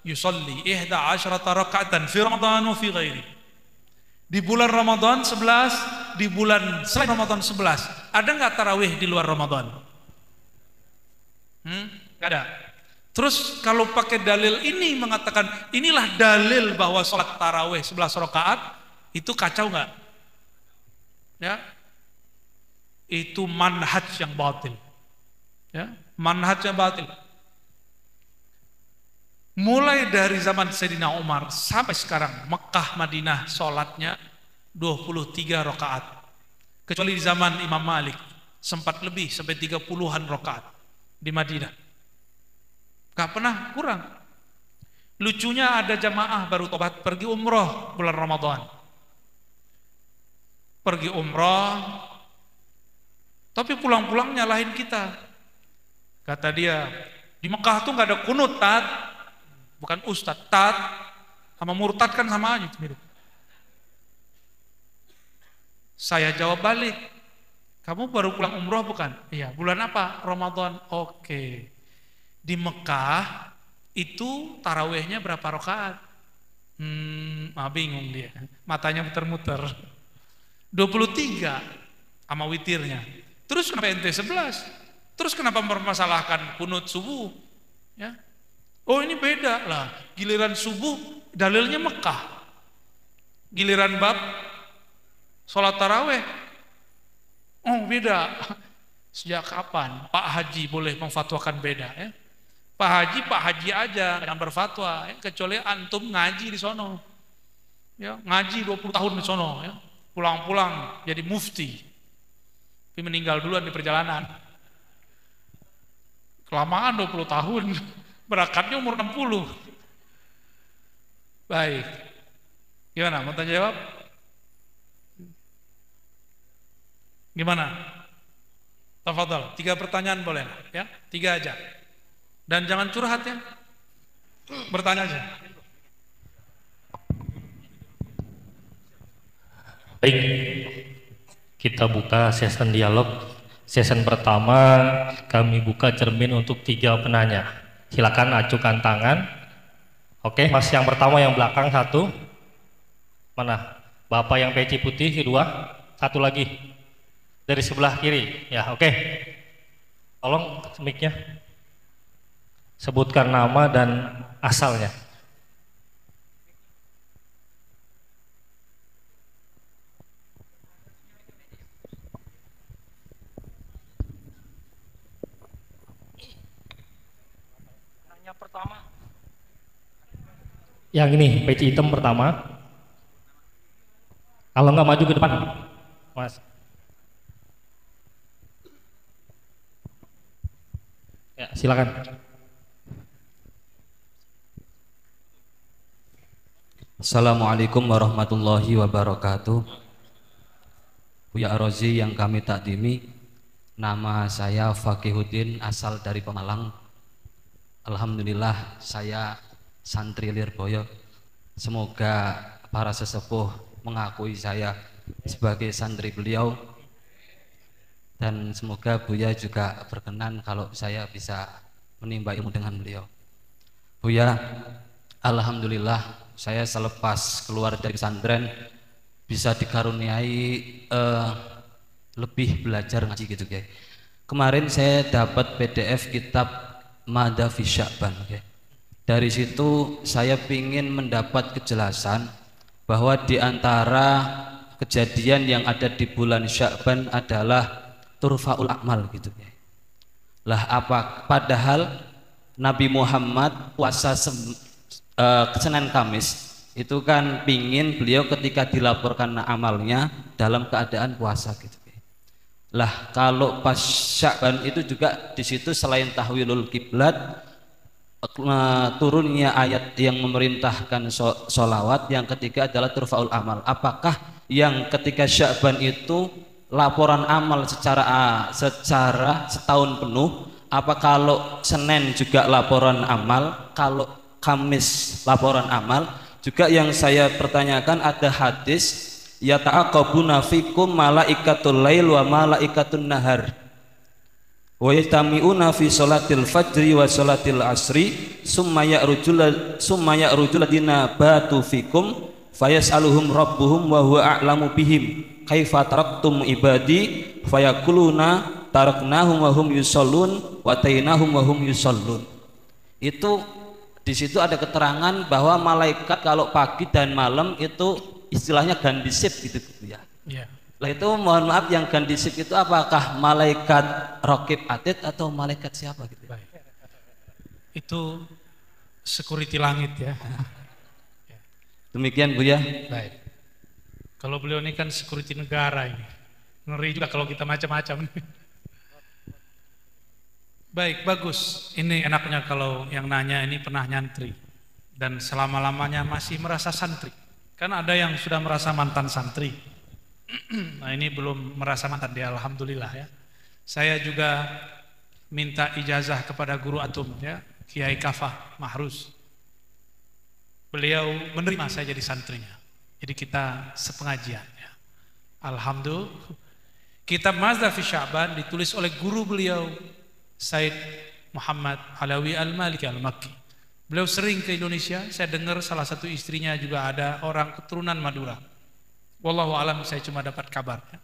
Speaker 1: yusalli 11 raka'atan fi Ramadan wa fi ghairi. Di bulan Ramadan 11, di bulan selain Ramadan 11. Ada nggak tarawih di luar Ramadan? Nggak ada. Terus kalau pakai dalil ini mengatakan inilah dalil bahwa sholat taraweh 11 rakaat itu kacau nggak? Ya, itu manhaj yang batil. Ya, manhaj yang batil. Mulai dari zaman Sayyidina Umar sampai sekarang Mekah Madinah sholatnya 23 rakaat. Kecuali di zaman Imam Malik sempat lebih sampai 30-an rakaat di Madinah. Gak pernah kurang. Lucunya ada jamaah baru tobat pergi umroh bulan Ramadan. Pergi umroh, tapi pulang-pulang nyalahin kita. Kata dia, di Mekah tuh gak ada kunut, tat. Bukan ustadz, tat. Sama murtad kan sama aja mirip. Saya jawab balik, kamu baru pulang umroh bukan? Iya, bulan apa? Ramadan. Oke. Di Mekah itu tarawehnya berapa rakaat? Bingung dia. Matanya muter-muter. 23 sama witirnya. Terus kenapa ente 11? Terus kenapa mempermasalahkan kunut subuh? Ya. Oh, ini beda lah. Giliran subuh dalilnya Mekah. Giliran bab sholat taraweh, oh beda. Sejak kapan Pak Haji boleh memfatwakan beda? Ya? Pak Haji aja yang berfatwa, ya? Kecuali antum ngaji di sono, ya, ngaji 20 tahun di sono, ya. Pulang-pulang jadi mufti, tapi meninggal duluan di perjalanan. Kelamaan 20 tahun, berakatnya umur 60. Baik, gimana? Mau tanya jawab? Gimana? Tafadhol, 3 pertanyaan boleh ya? 3 aja. Dan jangan curhat ya. Bertanya aja.
Speaker 2: Baik. Kita buka sesi dialog. Sesi pertama kami buka cermin untuk 3 penanya. Silakan acukan tangan. Oke, Mas yang pertama yang belakang 1. Mana? Bapak yang peci putih 2. 1 lagi. Dari sebelah kiri, ya oke. Tolong mic-nya. Sebutkan nama dan asalnya. Nanya pertama. Yang ini, peci hitam pertama. Kalau nggak maju ke depan, Mas. Ya, silakan.
Speaker 3: Assalamualaikum warahmatullahi wabarakatuh. Buya Arozi yang kami takdimi, nama saya Fakihuddin, asal dari Pemalang. Alhamdulillah saya santri Lirboyo. Semoga para sesepuh mengakui saya sebagai santri beliau. Dan semoga Buya juga berkenan kalau saya bisa menimba ilmu dengan beliau. Buya, alhamdulillah saya selepas keluar dari pesantren bisa dikaruniai lebih belajar ngaji gitu, guys. Kemarin saya dapat PDF kitab Mada fi Sya'ban, guys. Dari situ saya ingin mendapat kejelasan bahwa di antara kejadian yang ada di bulan Sya'ban adalah turfa'ul akmal gitu ya. Lah apa padahal Nabi Muhammad puasa Senin Kamis itu kan pingin beliau ketika dilaporkan amalnya dalam keadaan puasa gitu ya. Lah kalau pas Sya'ban itu juga di situ selain tahwilul kiblat turunnya ayat yang memerintahkan sholawat, yang ketiga adalah turfa'ul amal. Apakah yang ketika Sya'ban itu laporan amal secara setahun penuh, apa kalau Senin juga laporan amal, kalau Kamis laporan amal? Juga yang saya pertanyakan ada hadis ya ta'aqabuna fikum malaikatul lail wa malaikatun nahar wa yastami'una fi sholatil fajri wa sholatil asri summa ya'rujul ladina batu fikum fayas'aluhum rabbuhum wa huwa a'lamu bihim kaifa taraktum ibadi fayakuluna taraknahum wa hum yusallun wa tainahum wa hum yusallun. Itu di situ ada keterangan bahwa malaikat kalau pagi dan malam itu istilahnya ganti shift gitu ya.
Speaker 1: Iya.
Speaker 3: Lah itu mohon maaf yang ganti shift itu apakah malaikat Raqib Atid atau malaikat siapa gitu?
Speaker 1: Baik. Itu security langit ya.
Speaker 3: Demikian Bu ya.
Speaker 1: Baik. Kalau beliau ini kan security negara ini. Ngeri juga kalau kita macam-macam. Baik, bagus. Ini enaknya kalau yang nanya ini pernah nyantri dan selama-lamanya masih merasa santri. Kan ada yang sudah merasa mantan santri. Nah, ini belum merasa mantan dia, alhamdulillah ya. Saya juga minta ijazah kepada guru atum ya, Kiai Kafah Mahrus. Beliau menerima saya jadi santrinya. Jadi kita sepengajian ya. Alhamdulillah. Kitab Mazhab fi Sya'ban ditulis oleh guru beliau Said Muhammad Alawi Al-Maliki Al-Makki. Beliau sering ke Indonesia, saya dengar salah satu istrinya juga ada orang keturunan Madura. Wallahu alam, saya cuma dapat kabarnya.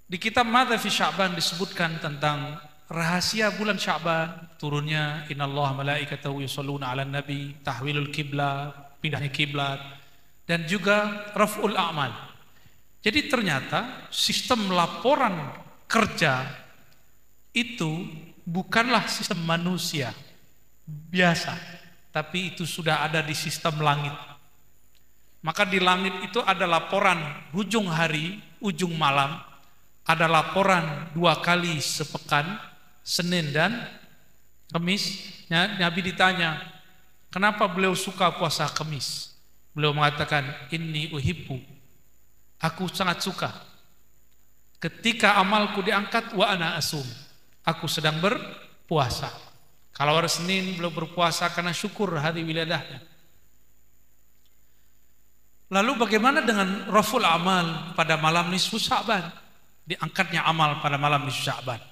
Speaker 1: Di kitab Mazhab fi Sya'ban disebutkan tentang rahasia bulan Sya'ban, turunnya innallaha malaikatahu yusholluna 'alan nabi, tahwilul kiblat, pindahnya kiblat, dan juga raf'ul a'mal. Jadi ternyata sistem laporan kerja itu bukanlah sistem manusia biasa, tapi itu sudah ada di sistem langit. Maka di langit itu ada laporan ujung hari, ujung malam, ada laporan 2 kali sepekan, Senin dan Kamis. Nabi ditanya, kenapa beliau suka puasa Kamis? Beliau mengatakan, inni uhibbu, aku sangat suka ketika amalku diangkat wa ana asum, aku sedang berpuasa. Kalau hari Senin beliau berpuasa karena syukur hari wiladahnya. Lalu bagaimana dengan raful amal pada malam nisfu Sya'ban? Diangkatnya amal pada malam nisfu Sya'ban.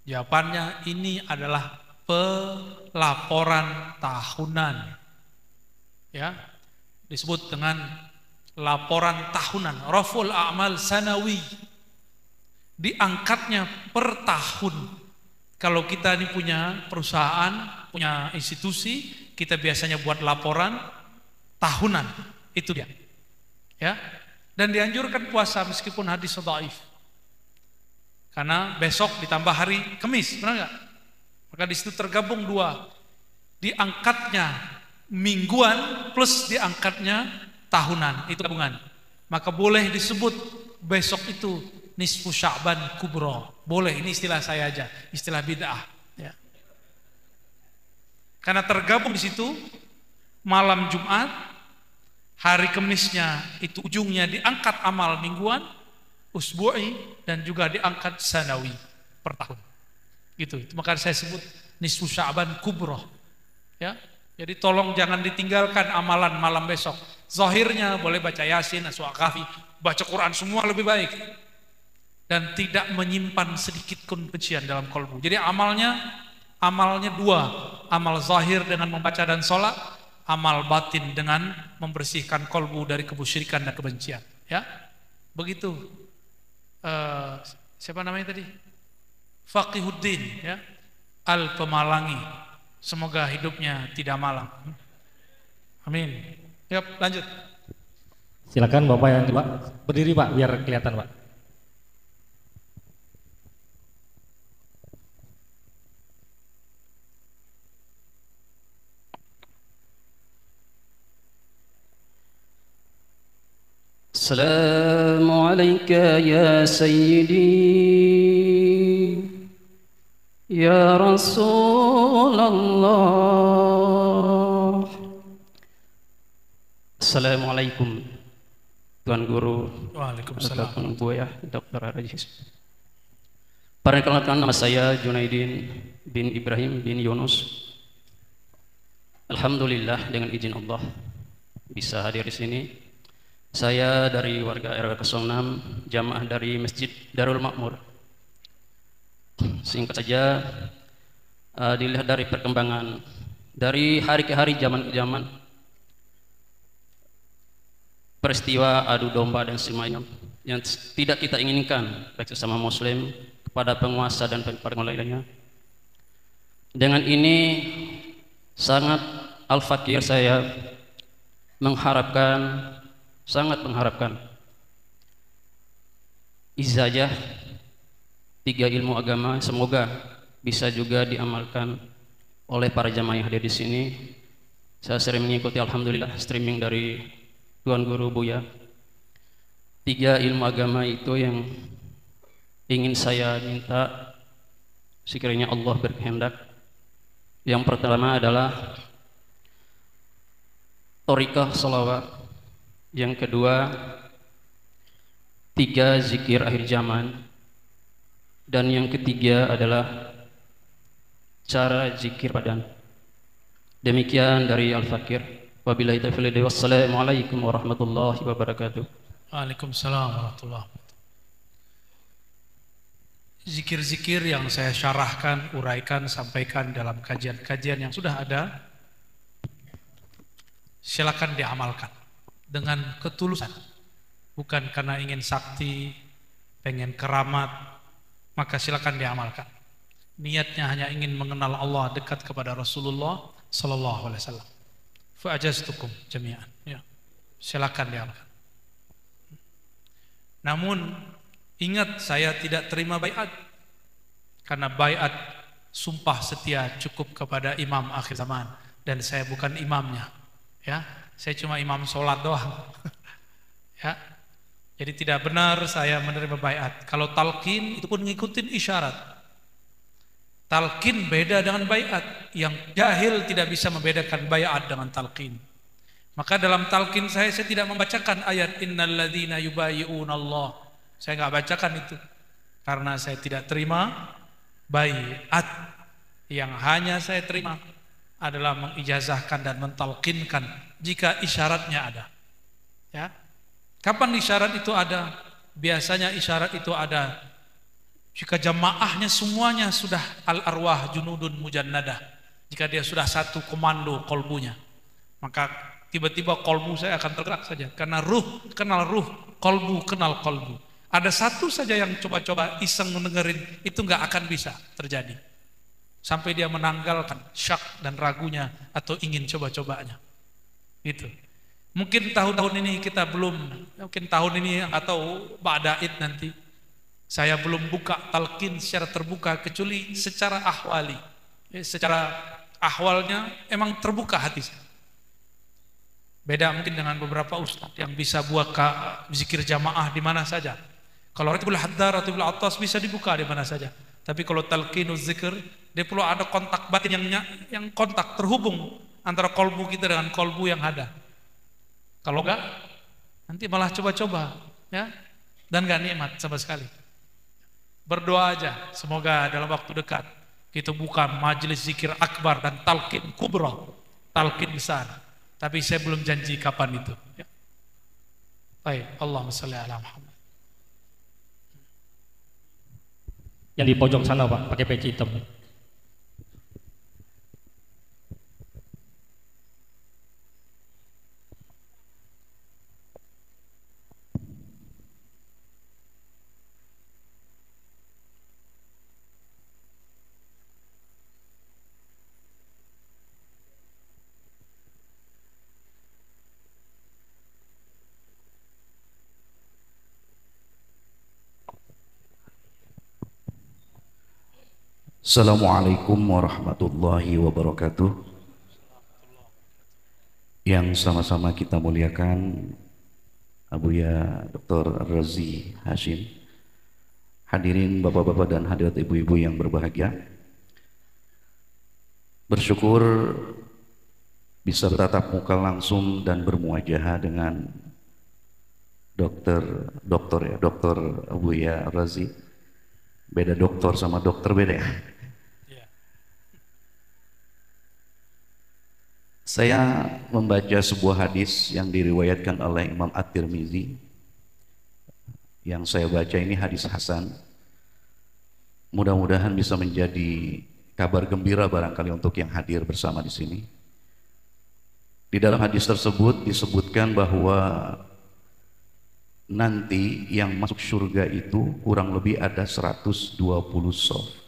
Speaker 1: Jawabannya ini adalah pelaporan tahunan. Ya, disebut dengan laporan tahunan, raful amal sanawi. Diangkatnya per tahun. Kalau kita ini punya perusahaan, punya institusi, kita biasanya buat laporan tahunan. Itu dia. Ya. Dan dianjurkan puasa meskipun hadis dhaif. Karena besok ditambah hari Kamis, benar enggak? Maka di situ tergabung 2. Diangkatnya mingguan plus diangkatnya tahunan, itu gabungan. Maka boleh disebut besok itu nisfu Sya'ban kubro. Boleh, ini istilah saya aja, istilah bid'ah ya. Karena tergabung di situ malam Jumat, hari Kamisnya itu ujungnya diangkat amal mingguan, usbu'i, dan juga diangkat sanawi per tahun. Gitu. Itu maka saya sebut nisfu Sya'ban kubro. Ya. Jadi tolong jangan ditinggalkan amalan malam besok. Zahirnya boleh baca Yasin, Surah Kahfi, baca Quran semua lebih baik. Dan tidak menyimpan sedikit kebencian dalam kolbu. Jadi amalnya 2, amal zahir dengan membaca dan sholat, amal batin dengan membersihkan kolbu dari kemusyrikan dan kebencian. Ya, begitu. Siapa namanya tadi? Faqihuddin, ya, Al-Pemalangi. Semoga hidupnya tidak malang. Amin. Yap, lanjut.
Speaker 2: Silakan Bapak yang Pak, berdiri Pak biar kelihatan Pak.
Speaker 4: Assalamualaikum ya Sayyidi ya Rasulullah. Assalamualaikum Tuan Guru.
Speaker 1: Waalaikumsalam.
Speaker 4: Tuan Buya, Dr. Rajis. Perkenalkan, nama saya Junaidin bin Ibrahim bin Yunus. Alhamdulillah dengan izin Allah bisa hadir di sini. Saya dari warga RW 06, jamaah dari Masjid Darul Makmur. Singkat saja, dilihat dari perkembangan dari hari ke hari, zaman ke zaman, peristiwa adu domba dan semacam yang tidak kita inginkan baik sesama Muslim kepada penguasa dan penguasa lainnya. Dengan ini sangat al-fakir saya mengharapkan, sangat mengharapkan ijazah 3 ilmu agama semoga bisa juga diamalkan oleh para jamaah yang hadir di sini. Saya sering mengikuti alhamdulillah streaming dari Tuan Guru Buya. 3 ilmu agama itu yang ingin saya minta sekiranya Allah berkehendak. Yang pertama adalah thariqah sholawat, yang kedua 3 zikir akhir zaman, dan yang ketiga adalah cara zikir badan. Demikian dari Al-Fakir. Wabillahi taufiq. Wassalamualaikum warahmatullahi wabarakatuh.
Speaker 1: Waalaikumsalam warahmatullahi wabarakatuh. Zikir-zikir yang saya syarahkan, uraikan, sampaikan dalam kajian-kajian yang sudah ada, silakan diamalkan dengan ketulusan, bukan karena ingin sakti, pengen keramat, maka silakan diamalkan. Niatnya hanya ingin mengenal Allah, dekat kepada Rasulullah sallallahu alaihi wasallam. Fa ajaztukum jami'an. Ya. Silakan diamalkan. Namun ingat, saya tidak terima baiat, karena baiat sumpah setia cukup kepada imam akhir zaman, dan saya bukan imamnya. Ya, saya cuma imam sholat doang. Ya, jadi tidak benar saya menerima baiat. Kalau talqin itu pun ngikutin isyarat. Talqin beda dengan baiat. Yang jahil tidak bisa membedakan baiat dengan talqin. Maka dalam talqin saya tidak membacakan ayat innal ladzina yubayyi'una Allah. Saya nggak bacakan itu karena saya tidak terima baiat. Yang hanya saya terima adalah mengijazahkan dan mentalqinkan jika isyaratnya ada. Ya. Kapan isyarat itu ada? Biasanya isyarat itu ada jika jamaahnya semuanya sudah al-arwah junudun mujannadah. Jika dia sudah satu komando kolbunya, maka tiba-tiba kolbu saya akan tergerak saja. Karena ruh kenal ruh, kolbu kenal kolbu. Ada satu saja yang coba-coba iseng mendengerin, itu nggak akan bisa terjadi. Sampai dia menanggalkan syak dan ragunya atau ingin coba-cobanya. Itu. Mungkin tahun-tahun ini kita belum, mungkin tahun ini atau ba'da id nanti, saya belum buka talqin secara terbuka kecuali secara ahwali. Secara ahwalnya emang terbuka hati saya. Beda mungkin dengan beberapa ustaz yang bisa buka zikir jamaah di mana saja. Kalau Ratibul Haddar, Ratibul Attas bisa dibuka di mana saja. Tapi kalau talqinuz zikir, dia perlu ada kontak batin yang kontak terhubung antara kolbu kita dengan kolbu yang ada. Kalau enggak, nanti malah coba-coba, ya, dan enggak nikmat sama sekali. Berdoa aja, semoga dalam waktu dekat kita buka majelis zikir akbar dan talqin kubra, talqin besar. Tapi saya belum janji kapan itu. Ya. Baik, Allahumma shalli ala Muhammad.
Speaker 2: Yang di pojok sana Pak, pakai peci hitam.
Speaker 5: Assalamualaikum warahmatullahi wabarakatuh. Yang sama-sama kita muliakan Abuya Dr. Razi Hashim, hadirin bapak-bapak dan hadirat ibu-ibu yang berbahagia. Bersyukur bisa bertatap muka langsung dan bermuajahah dengan Dr. Abuya Razi. Beda dokter sama dokter beda ya. Saya membaca sebuah hadis yang diriwayatkan oleh Imam At-Tirmizi. Yang saya baca ini hadis hasan. Mudah-mudahan bisa menjadi kabar gembira barangkali untuk yang hadir bersama di sini. Di dalam hadis tersebut disebutkan bahwa nanti yang masuk surga itu kurang lebih ada 120 shaf. 120 shaf. 120 shaf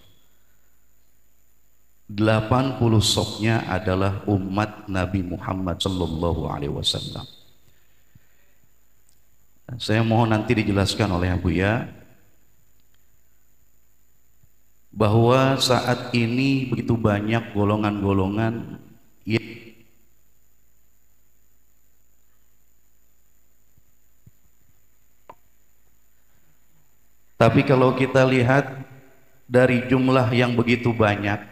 Speaker 5: 80 sofnya adalah umat Nabi Muhammad sallallahu alaihi wasallam. Saya mohon nanti dijelaskan oleh Buya bahwa saat ini begitu banyak golongan-golongan yang tapi kalau kita lihat dari jumlah yang begitu banyak,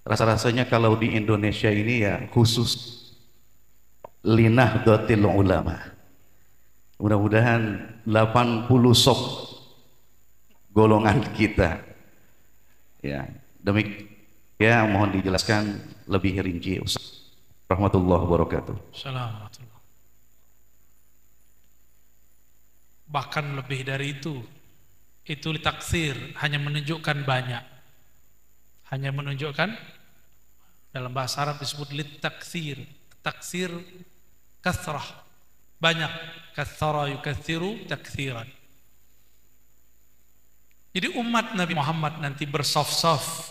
Speaker 5: rasa-rasanya kalau di Indonesia ini ya khusus Linahdlatul Ulama. Mudah-mudahan 80 sok golongan kita. Ya, ya mohon dijelaskan lebih rinci. Rahmatullah wabarakatuh.
Speaker 1: Assalamualaikum. Bahkan lebih dari itu taksir, hanya menunjukkan banyak. Hanya menunjukkan, dalam bahasa Arab disebut litaksir. Taksir kasrah, banyak. Katsara yukatsiru taksiran. Jadi umat Nabi Muhammad nanti bersaf-saf,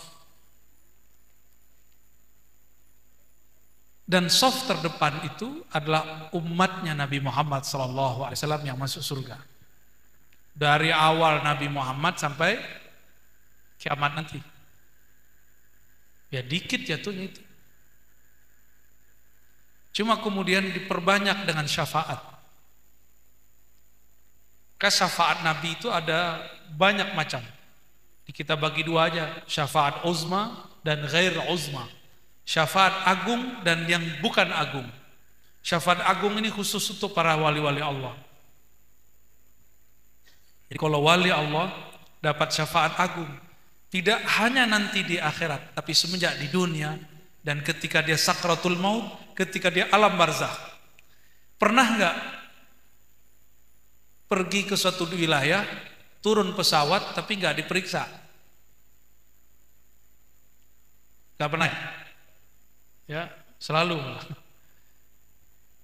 Speaker 1: dan saf terdepan itu adalah umatnya Nabi Muhammad SAW yang masuk surga. Dari awal Nabi Muhammad sampai kiamat nanti. Ya dikit jatuhnya itu. Cuma kemudian diperbanyak dengan syafaat. Syafaat Nabi itu ada banyak macam. Kita bagi dua aja, syafaat uzma dan ghair uzma. Syafaat agung dan yang bukan agung. Syafaat agung ini khusus untuk para wali-wali Allah. Jadi kalau wali Allah dapat syafaat agung, tidak hanya nanti di akhirat, tapi semenjak di dunia dan ketika dia sakratul maut, ketika dia alam barzakh. Pernah enggak pergi ke suatu wilayah, turun pesawat tapi enggak diperiksa? Enggak pernah ya? Selalu.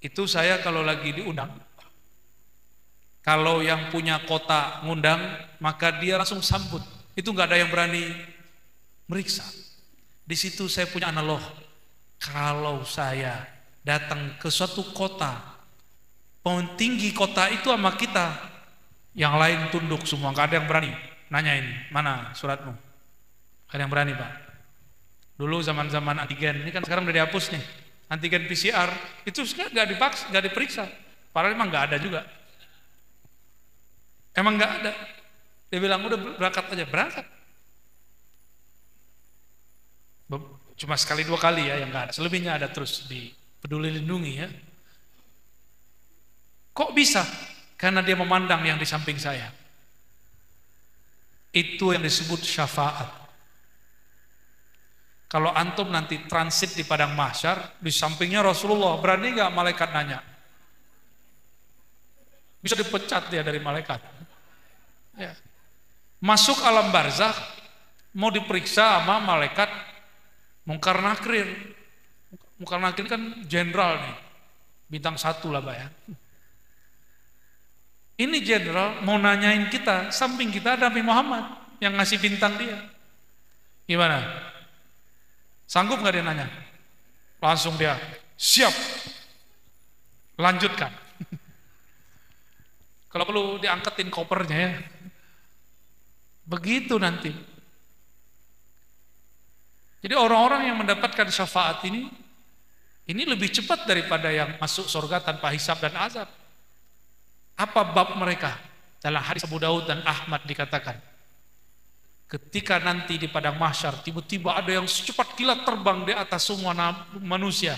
Speaker 1: Itu saya kalau lagi diundang, kalau yang punya kota ngundang, maka dia langsung sambut. Itu enggak ada yang berani meriksa. Di situ saya punya analog. Kalau saya datang ke suatu kota, tinggi kota itu sama kita, yang lain tunduk semua, nggak ada yang berani nanyain mana suratmu. Nggak ada yang berani, Pak. Dulu zaman-zaman antigen, ini kan sekarang udah dihapus nih. Antigen PCR itu sekarang nggak dipaksa, nggak diperiksa. Padahal emang nggak ada juga. Emang nggak ada. Dia bilang udah berangkat aja, berangkat. Cuma sekali dua kali ya yang nggak ada. Selebihnya ada terus di Peduli Lindungi ya. Kok bisa? Karena dia memandang yang di samping saya. Itu yang disebut syafaat. Kalau antum nanti transit di padang mahsyar, di sampingnya Rasulullah, berani gak malaikat nanya? Bisa dipecat dia dari malaikat. Ya. Masuk alam barzakh, mau diperiksa sama malaikat Munkar Nakir. Munkar Nakir kan jenderal nih, bintang 1 lah Pak ya. Ini jenderal mau nanyain kita, samping kita ada Nabi Muhammad yang ngasih bintang dia. Gimana? Sanggup nggak dia nanya? Langsung dia siap, lanjutkan. Kalau perlu diangkatin kopernya ya. Begitu nanti. Jadi orang-orang yang mendapatkan syafaat ini lebih cepat daripada yang masuk surga tanpa hisab dan azab. Apa bab mereka? Dalam hadis Abu Daud dan Ahmad dikatakan, ketika nanti di padang mahsyar tiba-tiba ada yang secepat kilat terbang di atas semua manusia.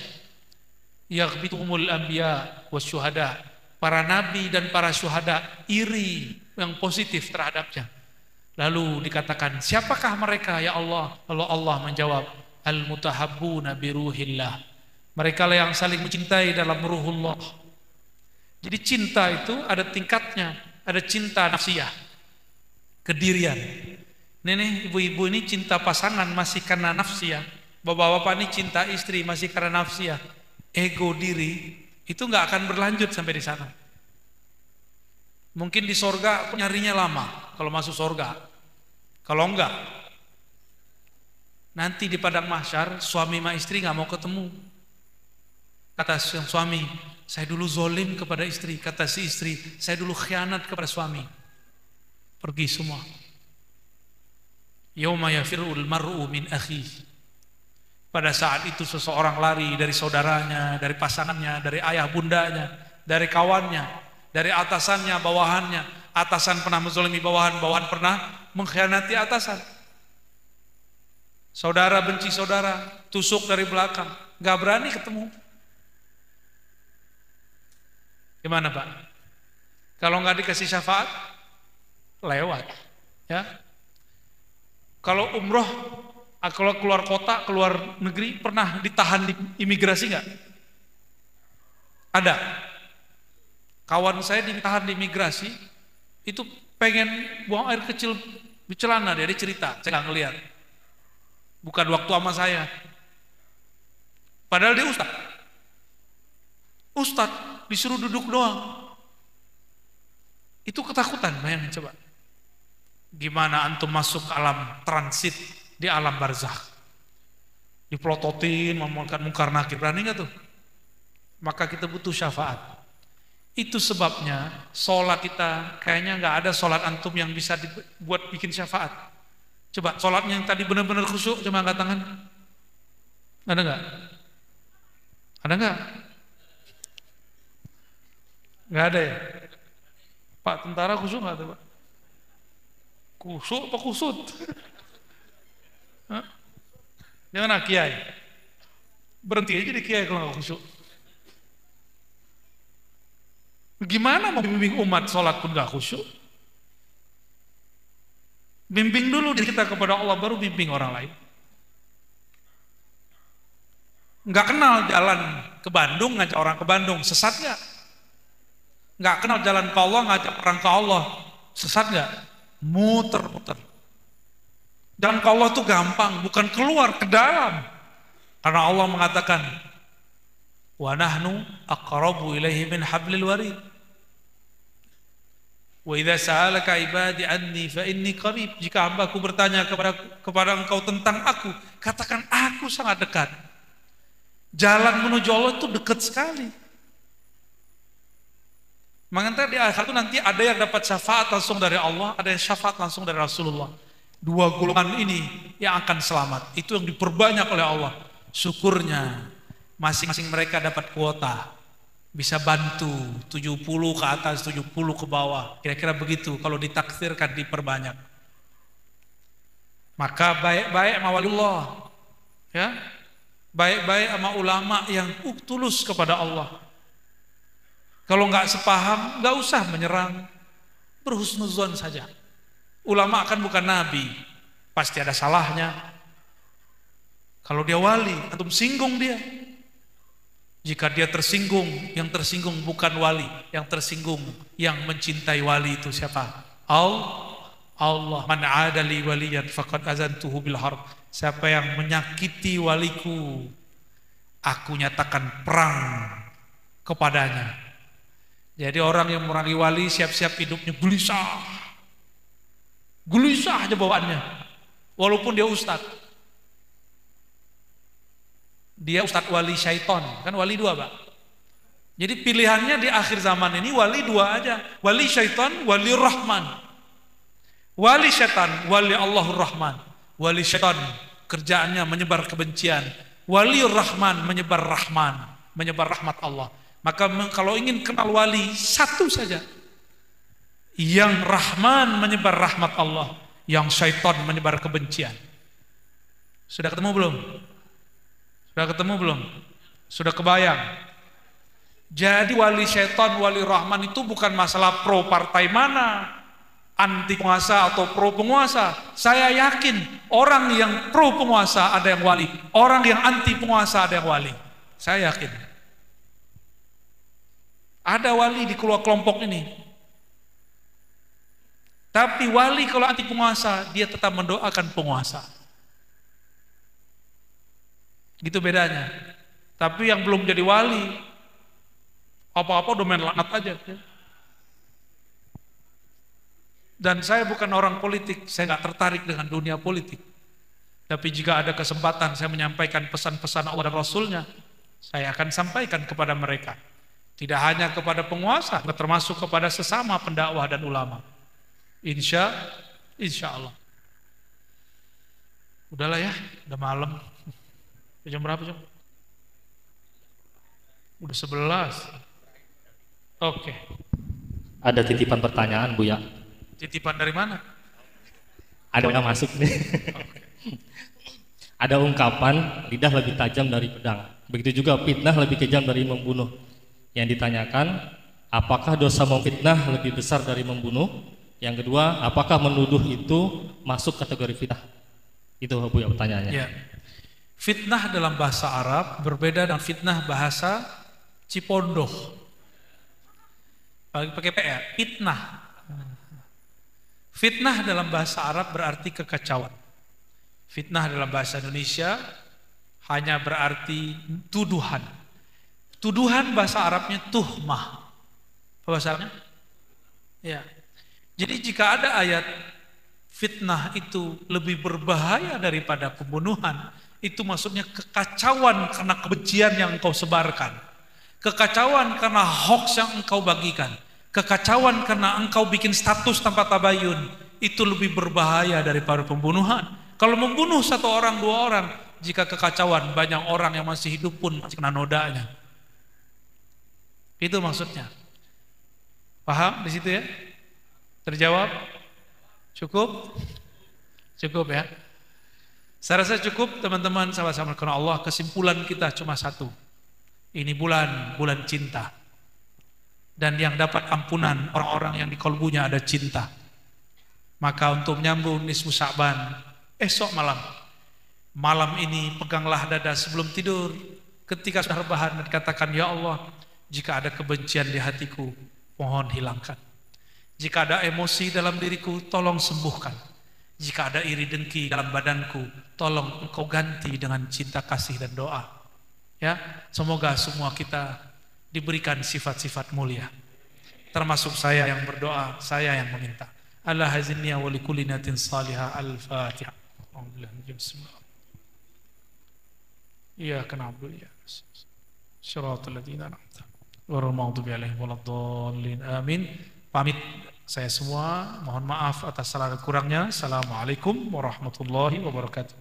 Speaker 1: Yaghbituhumul anbiya wasyuhada. Para nabi dan para syuhada iri yang positif terhadapnya. Lalu dikatakan, siapakah mereka ya Allah? Lalu Allah menjawab, al-mutahabbuna biruhillah. Mereka lah yang saling mencintai dalam ruhullah. Jadi cinta itu ada tingkatnya, ada cinta nafsiyah, kedirian. Ini ibu-ibu ini cinta pasangan masih karena nafsiyah, bapak-bapak ini cinta istri masih karena nafsiyah, ego diri itu nggak akan berlanjut sampai di sana. Mungkin di sorga nyarinya lama kalau masuk sorga, kalau enggak Nanti di padang mahsyar suami sama istri nggak mau ketemu. Kata yang suami, saya dulu zolim kepada istri. Kata si istri, saya dulu khianat kepada suami. Pergi semua. Yauma yafirul mar'u min akhihi. Pada saat itu seseorang lari dari saudaranya, dari pasangannya, dari ayah bundanya, dari kawannya, dari atasannya, bawahannya. Atasan pernah menzalimi bawahan, bawahan pernah mengkhianati atasan. Saudara benci saudara, tusuk dari belakang, gak berani ketemu. Gimana Pak? Kalau nggak dikasih syafaat, lewat. Ya. Kalau umroh, kalau keluar kota, keluar negeri, pernah ditahan di imigrasi nggak? Ada. Kawan saya ditahan di imigrasi, itu pengen buang air kecil di celana, dia cerita, saya nggak ngeliat. Bukan waktu sama saya. Padahal dia Ustadz disuruh duduk doang. Itu ketakutan, bayangin coba. Gimana antum masuk ke alam transit di alam barzakh? Dipelototin, memulkan mungkar nakir, berani nggak tuh? Maka kita butuh syafaat. Itu sebabnya sholat kita kayaknya nggak ada sholat antum yang bisa dibuat bikin syafaat. Coba sholatnya yang tadi benar-benar khusyuk, coba angkat tangan. Ada nggak? Ada nggak? Nggak ada ya? Pak tentara khusyuk nggak tuh Pak? Khusyuk apa kusut? Jangan kiai. Berhenti aja di kiai kalau nggak khusyuk. Gimana mau bimbing umat sholat pun nggak khusyuk? Bimbing dulu diri kita kepada Allah, baru bimbing orang lain. Nggak kenal jalan ke Bandung, ngajak orang ke Bandung, sesat nggak? Nggak kenal jalan ke Allah, ngajak orang ke Allah, sesat nggak? Muter-muter. Jalan ke Allah itu gampang, bukan keluar ke dalam. Karena Allah mengatakan, wa nahnu aqrabu ilaihi min hablil warid. Wa idza sa'alaka ibadi anni fa inni qarib. Jika hambaku bertanya kepada engkau tentang aku, katakan aku sangat dekat. Jalan menuju Allah itu dekat sekali. Makanya di akhir itu nanti ada yang dapat syafaat langsung dari Allah, ada yang syafaat langsung dari Rasulullah. Dua golongan ini yang akan selamat. Itu yang diperbanyak oleh Allah. Syukurnya masing-masing mereka dapat kuota. Bisa bantu 70 ke atas, 70 ke bawah. Kira-kira begitu kalau ditaksirkan diperbanyak. Maka baik-baik sama waliullah. Ya. Baik-baik sama ulama yang tulus kepada Allah. Kalau nggak sepaham, nggak usah menyerang, berhusnuzon saja. Ulama kan bukan nabi, pasti ada salahnya. Kalau dia wali, antum singgung dia. Jika dia tersinggung, yang tersinggung bukan wali, yang tersinggung, yang mencintai wali itu siapa? Allah. Man adali waliyan faqad azantuhu bil harb. Siapa yang menyakiti waliku, aku nyatakan perang kepadanya. Jadi orang yang merangi wali siap-siap hidupnya gelisah. Gelisah aja bawaannya. Walaupun dia ustadz. Dia ustadz wali syaiton. Kan wali dua Pak. Jadi pilihannya di akhir zaman ini wali dua aja. Wali syaiton, wali rahman. Wali syaitan, wali Allahur Rahman. Wali syaiton kerjaannya menyebar kebencian. Wali rahman menyebar rahman. Menyebar rahmat Allah. Maka kalau ingin kenal wali, satu saja. Yang rahman menyebar rahmat Allah, yang syaitan menyebar kebencian. Sudah ketemu belum? Sudah ketemu belum? Sudah kebayang? Jadi wali syaitan, wali rahman itu bukan masalah pro partai mana, anti penguasa atau pro penguasa. Saya yakin orang yang pro penguasa ada yang wali, orang yang anti penguasa ada yang wali. Saya yakin. Ada wali di kelompok ini. Tapi wali kalau anti penguasa, dia tetap mendoakan penguasa. Gitu bedanya. Tapi yang belum jadi wali, apa-apa udah main laknat aja. Dan saya bukan orang politik, saya nggak tertarik dengan dunia politik. Tapi jika ada kesempatan saya menyampaikan pesan-pesan Allah dan Rasulnya, saya akan sampaikan kepada mereka. Tidak hanya kepada penguasa, termasuk kepada sesama pendakwah dan ulama. Insya Allah. Udahlah ya, udah malam. Jam berapa jam? Udah 11. Oke.
Speaker 2: Ada titipan pertanyaan Bu ya.
Speaker 1: Titipan dari mana?
Speaker 2: Ada yang masuk nih. Ada ungkapan lidah lebih tajam dari pedang. Begitu juga fitnah lebih kejam dari membunuh. Yang ditanyakan, apakah dosa memfitnah lebih besar dari membunuh? Yang kedua, apakah menuduh itu masuk kategori fitnah? Itu Bu ya pertanyaannya.
Speaker 1: Ya. Fitnah dalam bahasa Arab berbeda dengan fitnah bahasa Cipondoh. Pakai P ya, fitnah. Fitnah dalam bahasa Arab berarti kekacauan. Fitnah dalam bahasa Indonesia hanya berarti tuduhan. Tuduhan bahasa Arabnya tuhmah. Apa bahasa Arabnya? Ya. Jadi jika ada ayat fitnah itu lebih berbahaya daripada pembunuhan, itu maksudnya kekacauan karena kebencian yang engkau sebarkan. Kekacauan karena hoax yang engkau bagikan. Kekacauan karena engkau bikin status tanpa tabayun. Itu lebih berbahaya daripada pembunuhan. Kalau membunuh satu orang, dua orang, jika kekacauan banyak orang yang masih hidup pun masih kena nodanya. Itu maksudnya. Paham di situ ya? Terjawab? Cukup? Cukup ya? Saya rasa cukup teman-teman, sama-sama karena Allah. Kesimpulan kita cuma satu. Ini bulan cinta. Dan yang dapat ampunan orang-orang yang di kalbunya ada cinta. Maka untuk menyambung nisfu Sya'ban, esok malam ini peganglah dada sebelum tidur. Ketika sudah rebahan dan dikatakan, ya Allah, jika ada kebencian di hatiku, mohon hilangkan. Jika ada emosi dalam diriku, tolong sembuhkan. Jika ada iri dengki dalam badanku, tolong engkau ganti dengan cinta kasih dan doa. Ya, semoga semua kita diberikan sifat-sifat mulia. Termasuk saya yang berdoa, saya yang meminta. Allah hazinni wa likulli natin salihah. Al-Fatihah. Iyyaka na'budu wa iyyaka nasta'in. Shiratal ladzina an'amta 'alaihim ghairil maghdubi 'alaihim waladdallin. Amin. Pamit saya semua, mohon maaf atas salah dan kurangnya. Assalamualaikum warahmatullahi wabarakatuh.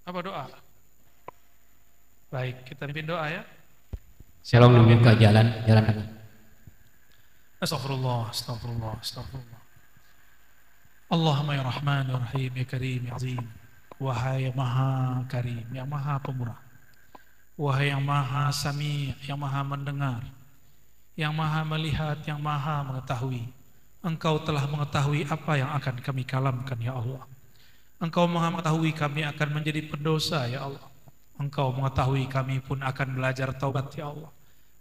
Speaker 1: Apa doa? Baik, kita pimpin doa ya.
Speaker 6: Shalom membuka jalan.
Speaker 1: Astaghfirullah. Allahumma ya Rahman ya Rahim ya Karim ya Azim. Wahai yang Maha Karim, yang Maha Pemurah. Wahai yang Maha Sami', yang Maha mendengar, yang Maha melihat, yang Maha mengetahui. Engkau telah mengetahui apa yang akan kami kalamkan ya Allah. Engkau Maha mengetahui kami akan menjadi pendosa ya Allah. Engkau mengetahui kami pun akan belajar taubat ya Allah.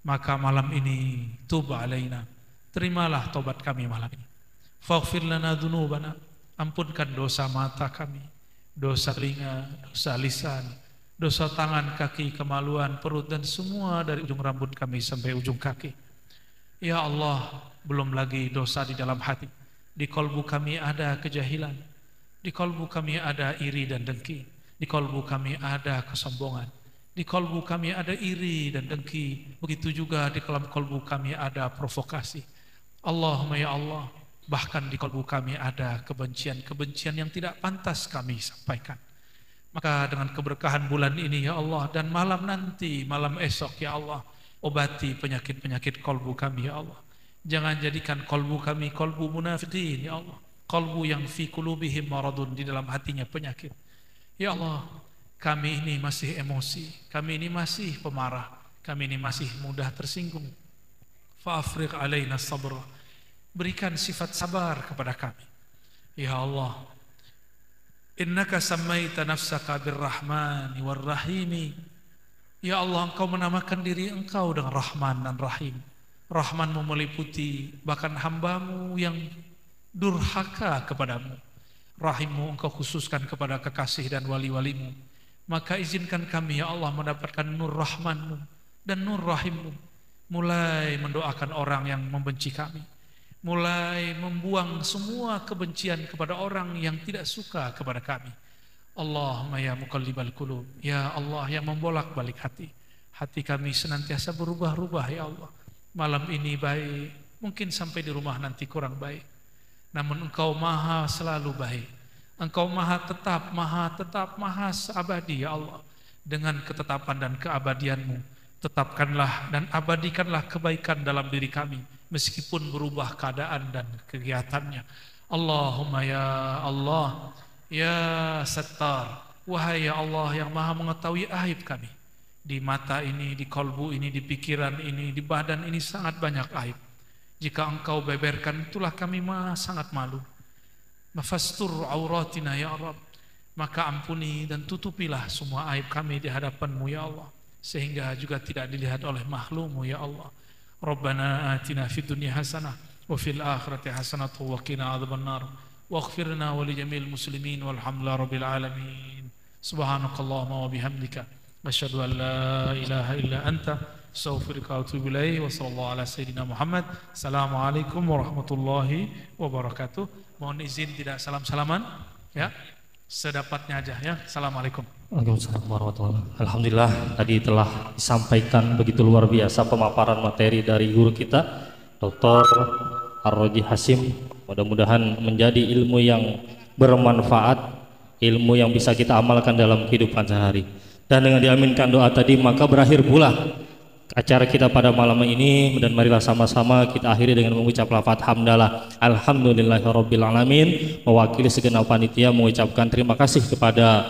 Speaker 1: Maka malam ini tub alaina, terimalah taubat kami malam ini. Faghfir lana dzunubana, ampunkan dosa mata kami, dosa telinga, dosa lisan, dosa tangan, kaki, kemaluan, perut dan semua dari ujung rambut kami sampai ujung kaki. Ya Allah, belum lagi dosa di dalam hati. Di kalbu kami ada kejahilan, di kalbu kami ada iri dan dengki, di kalbu kami ada kesombongan, di kalbu kami ada iri dan dengki. Begitu juga di dalam kalbu kami ada provokasi. Allahumma ya Allah, bahkan di kalbu kami ada kebencian-kebencian yang tidak pantas kami sampaikan. Maka dengan keberkahan bulan ini ya Allah, dan malam nanti, malam esok ya Allah, obati penyakit-penyakit kalbu kami ya Allah. Jangan jadikan kalbu kami kalbu munafiqin ya Allah, kalbu yang fi qulubihim maradun, di dalam hatinya penyakit. Ya Allah, kami ini masih emosi, kami ini masih pemarah, kami ini masih mudah tersinggung. Fa'afriq alaina sabra, berikan sifat sabar kepada kami. Ya Allah, innaka sammaita nafsaka birrahmani warrahimi. Ya Allah, engkau menamakan diri engkau dengan Rahman dan Rahim. Rahmanmu meliputi bahkan hambamu yang durhaka kepadamu. Rahimmu engkau khususkan kepada kekasih dan wali-walimu. Maka izinkan kami ya Allah mendapatkan nur Rahmanmu dan nur Rahimmu. Mulai mendoakan orang yang membenci kami, mulai membuang semua kebencian kepada orang yang tidak suka kepada kami. Allahumma ya muqallibal qulub, ya Allah yang membolak-balik hati. Hati kami senantiasa berubah-ubah ya Allah. Malam ini baik, mungkin sampai di rumah nanti kurang baik. Namun Engkau maha selalu baik. Engkau maha tetap, maha abadi ya Allah. Dengan ketetapan dan keabadian-Mu, tetapkanlah dan abadikanlah kebaikan dalam diri kami, meskipun berubah keadaan dan kegiatannya. Allahumma ya Allah, ya Sattar, wahai ya Allah yang maha mengetahui aib kami. Di mata ini, di kolbu ini, di pikiran ini, di badan ini sangat banyak aib. Jika Engkau beberkan, itulah kami sangat malu. Mafastur auratina ya Rabb, maka ampuni dan tutupilah semua aib kami di hadapan-Mu ya Allah, sehingga juga tidak dilihat oleh makhluk-Mu ya Allah. Rabbana atina fid dunya hasanah wa fil akhirati hasanah wa qina adzabannar waghfirna wa li jami'il muslimin walhamdulillahi rabbil alamin. Subhanakallahumma wa bihamdika asyhadu an la ilaha illa anta astaghfiruka wa atubu ilaik. Wa sallallahu ala sayyidina Muhammad. Assalamualaikum warahmatullahi wabarakatuh. Mohon izin tidak salam-salaman ya. Sedapatnya aja ya. Assalamualaikum.
Speaker 2: Waalaikumsalam warahmatullahi wabarakatuh. Alhamdulillah tadi telah disampaikan begitu luar biasa pemaparan materi dari guru kita Dr. Ar-Razi Hasyim. Mudah-mudahan menjadi ilmu yang bermanfaat, ilmu yang bisa kita amalkan dalam kehidupan sehari. Dan dengan diaminkan doa tadi maka berakhir pula acara kita pada malam ini, dan marilah sama-sama kita akhiri dengan mengucap lafaz hamdalah alhamdulillahirabbil alamin, mewakili segenap panitia mengucapkan terima kasih kepada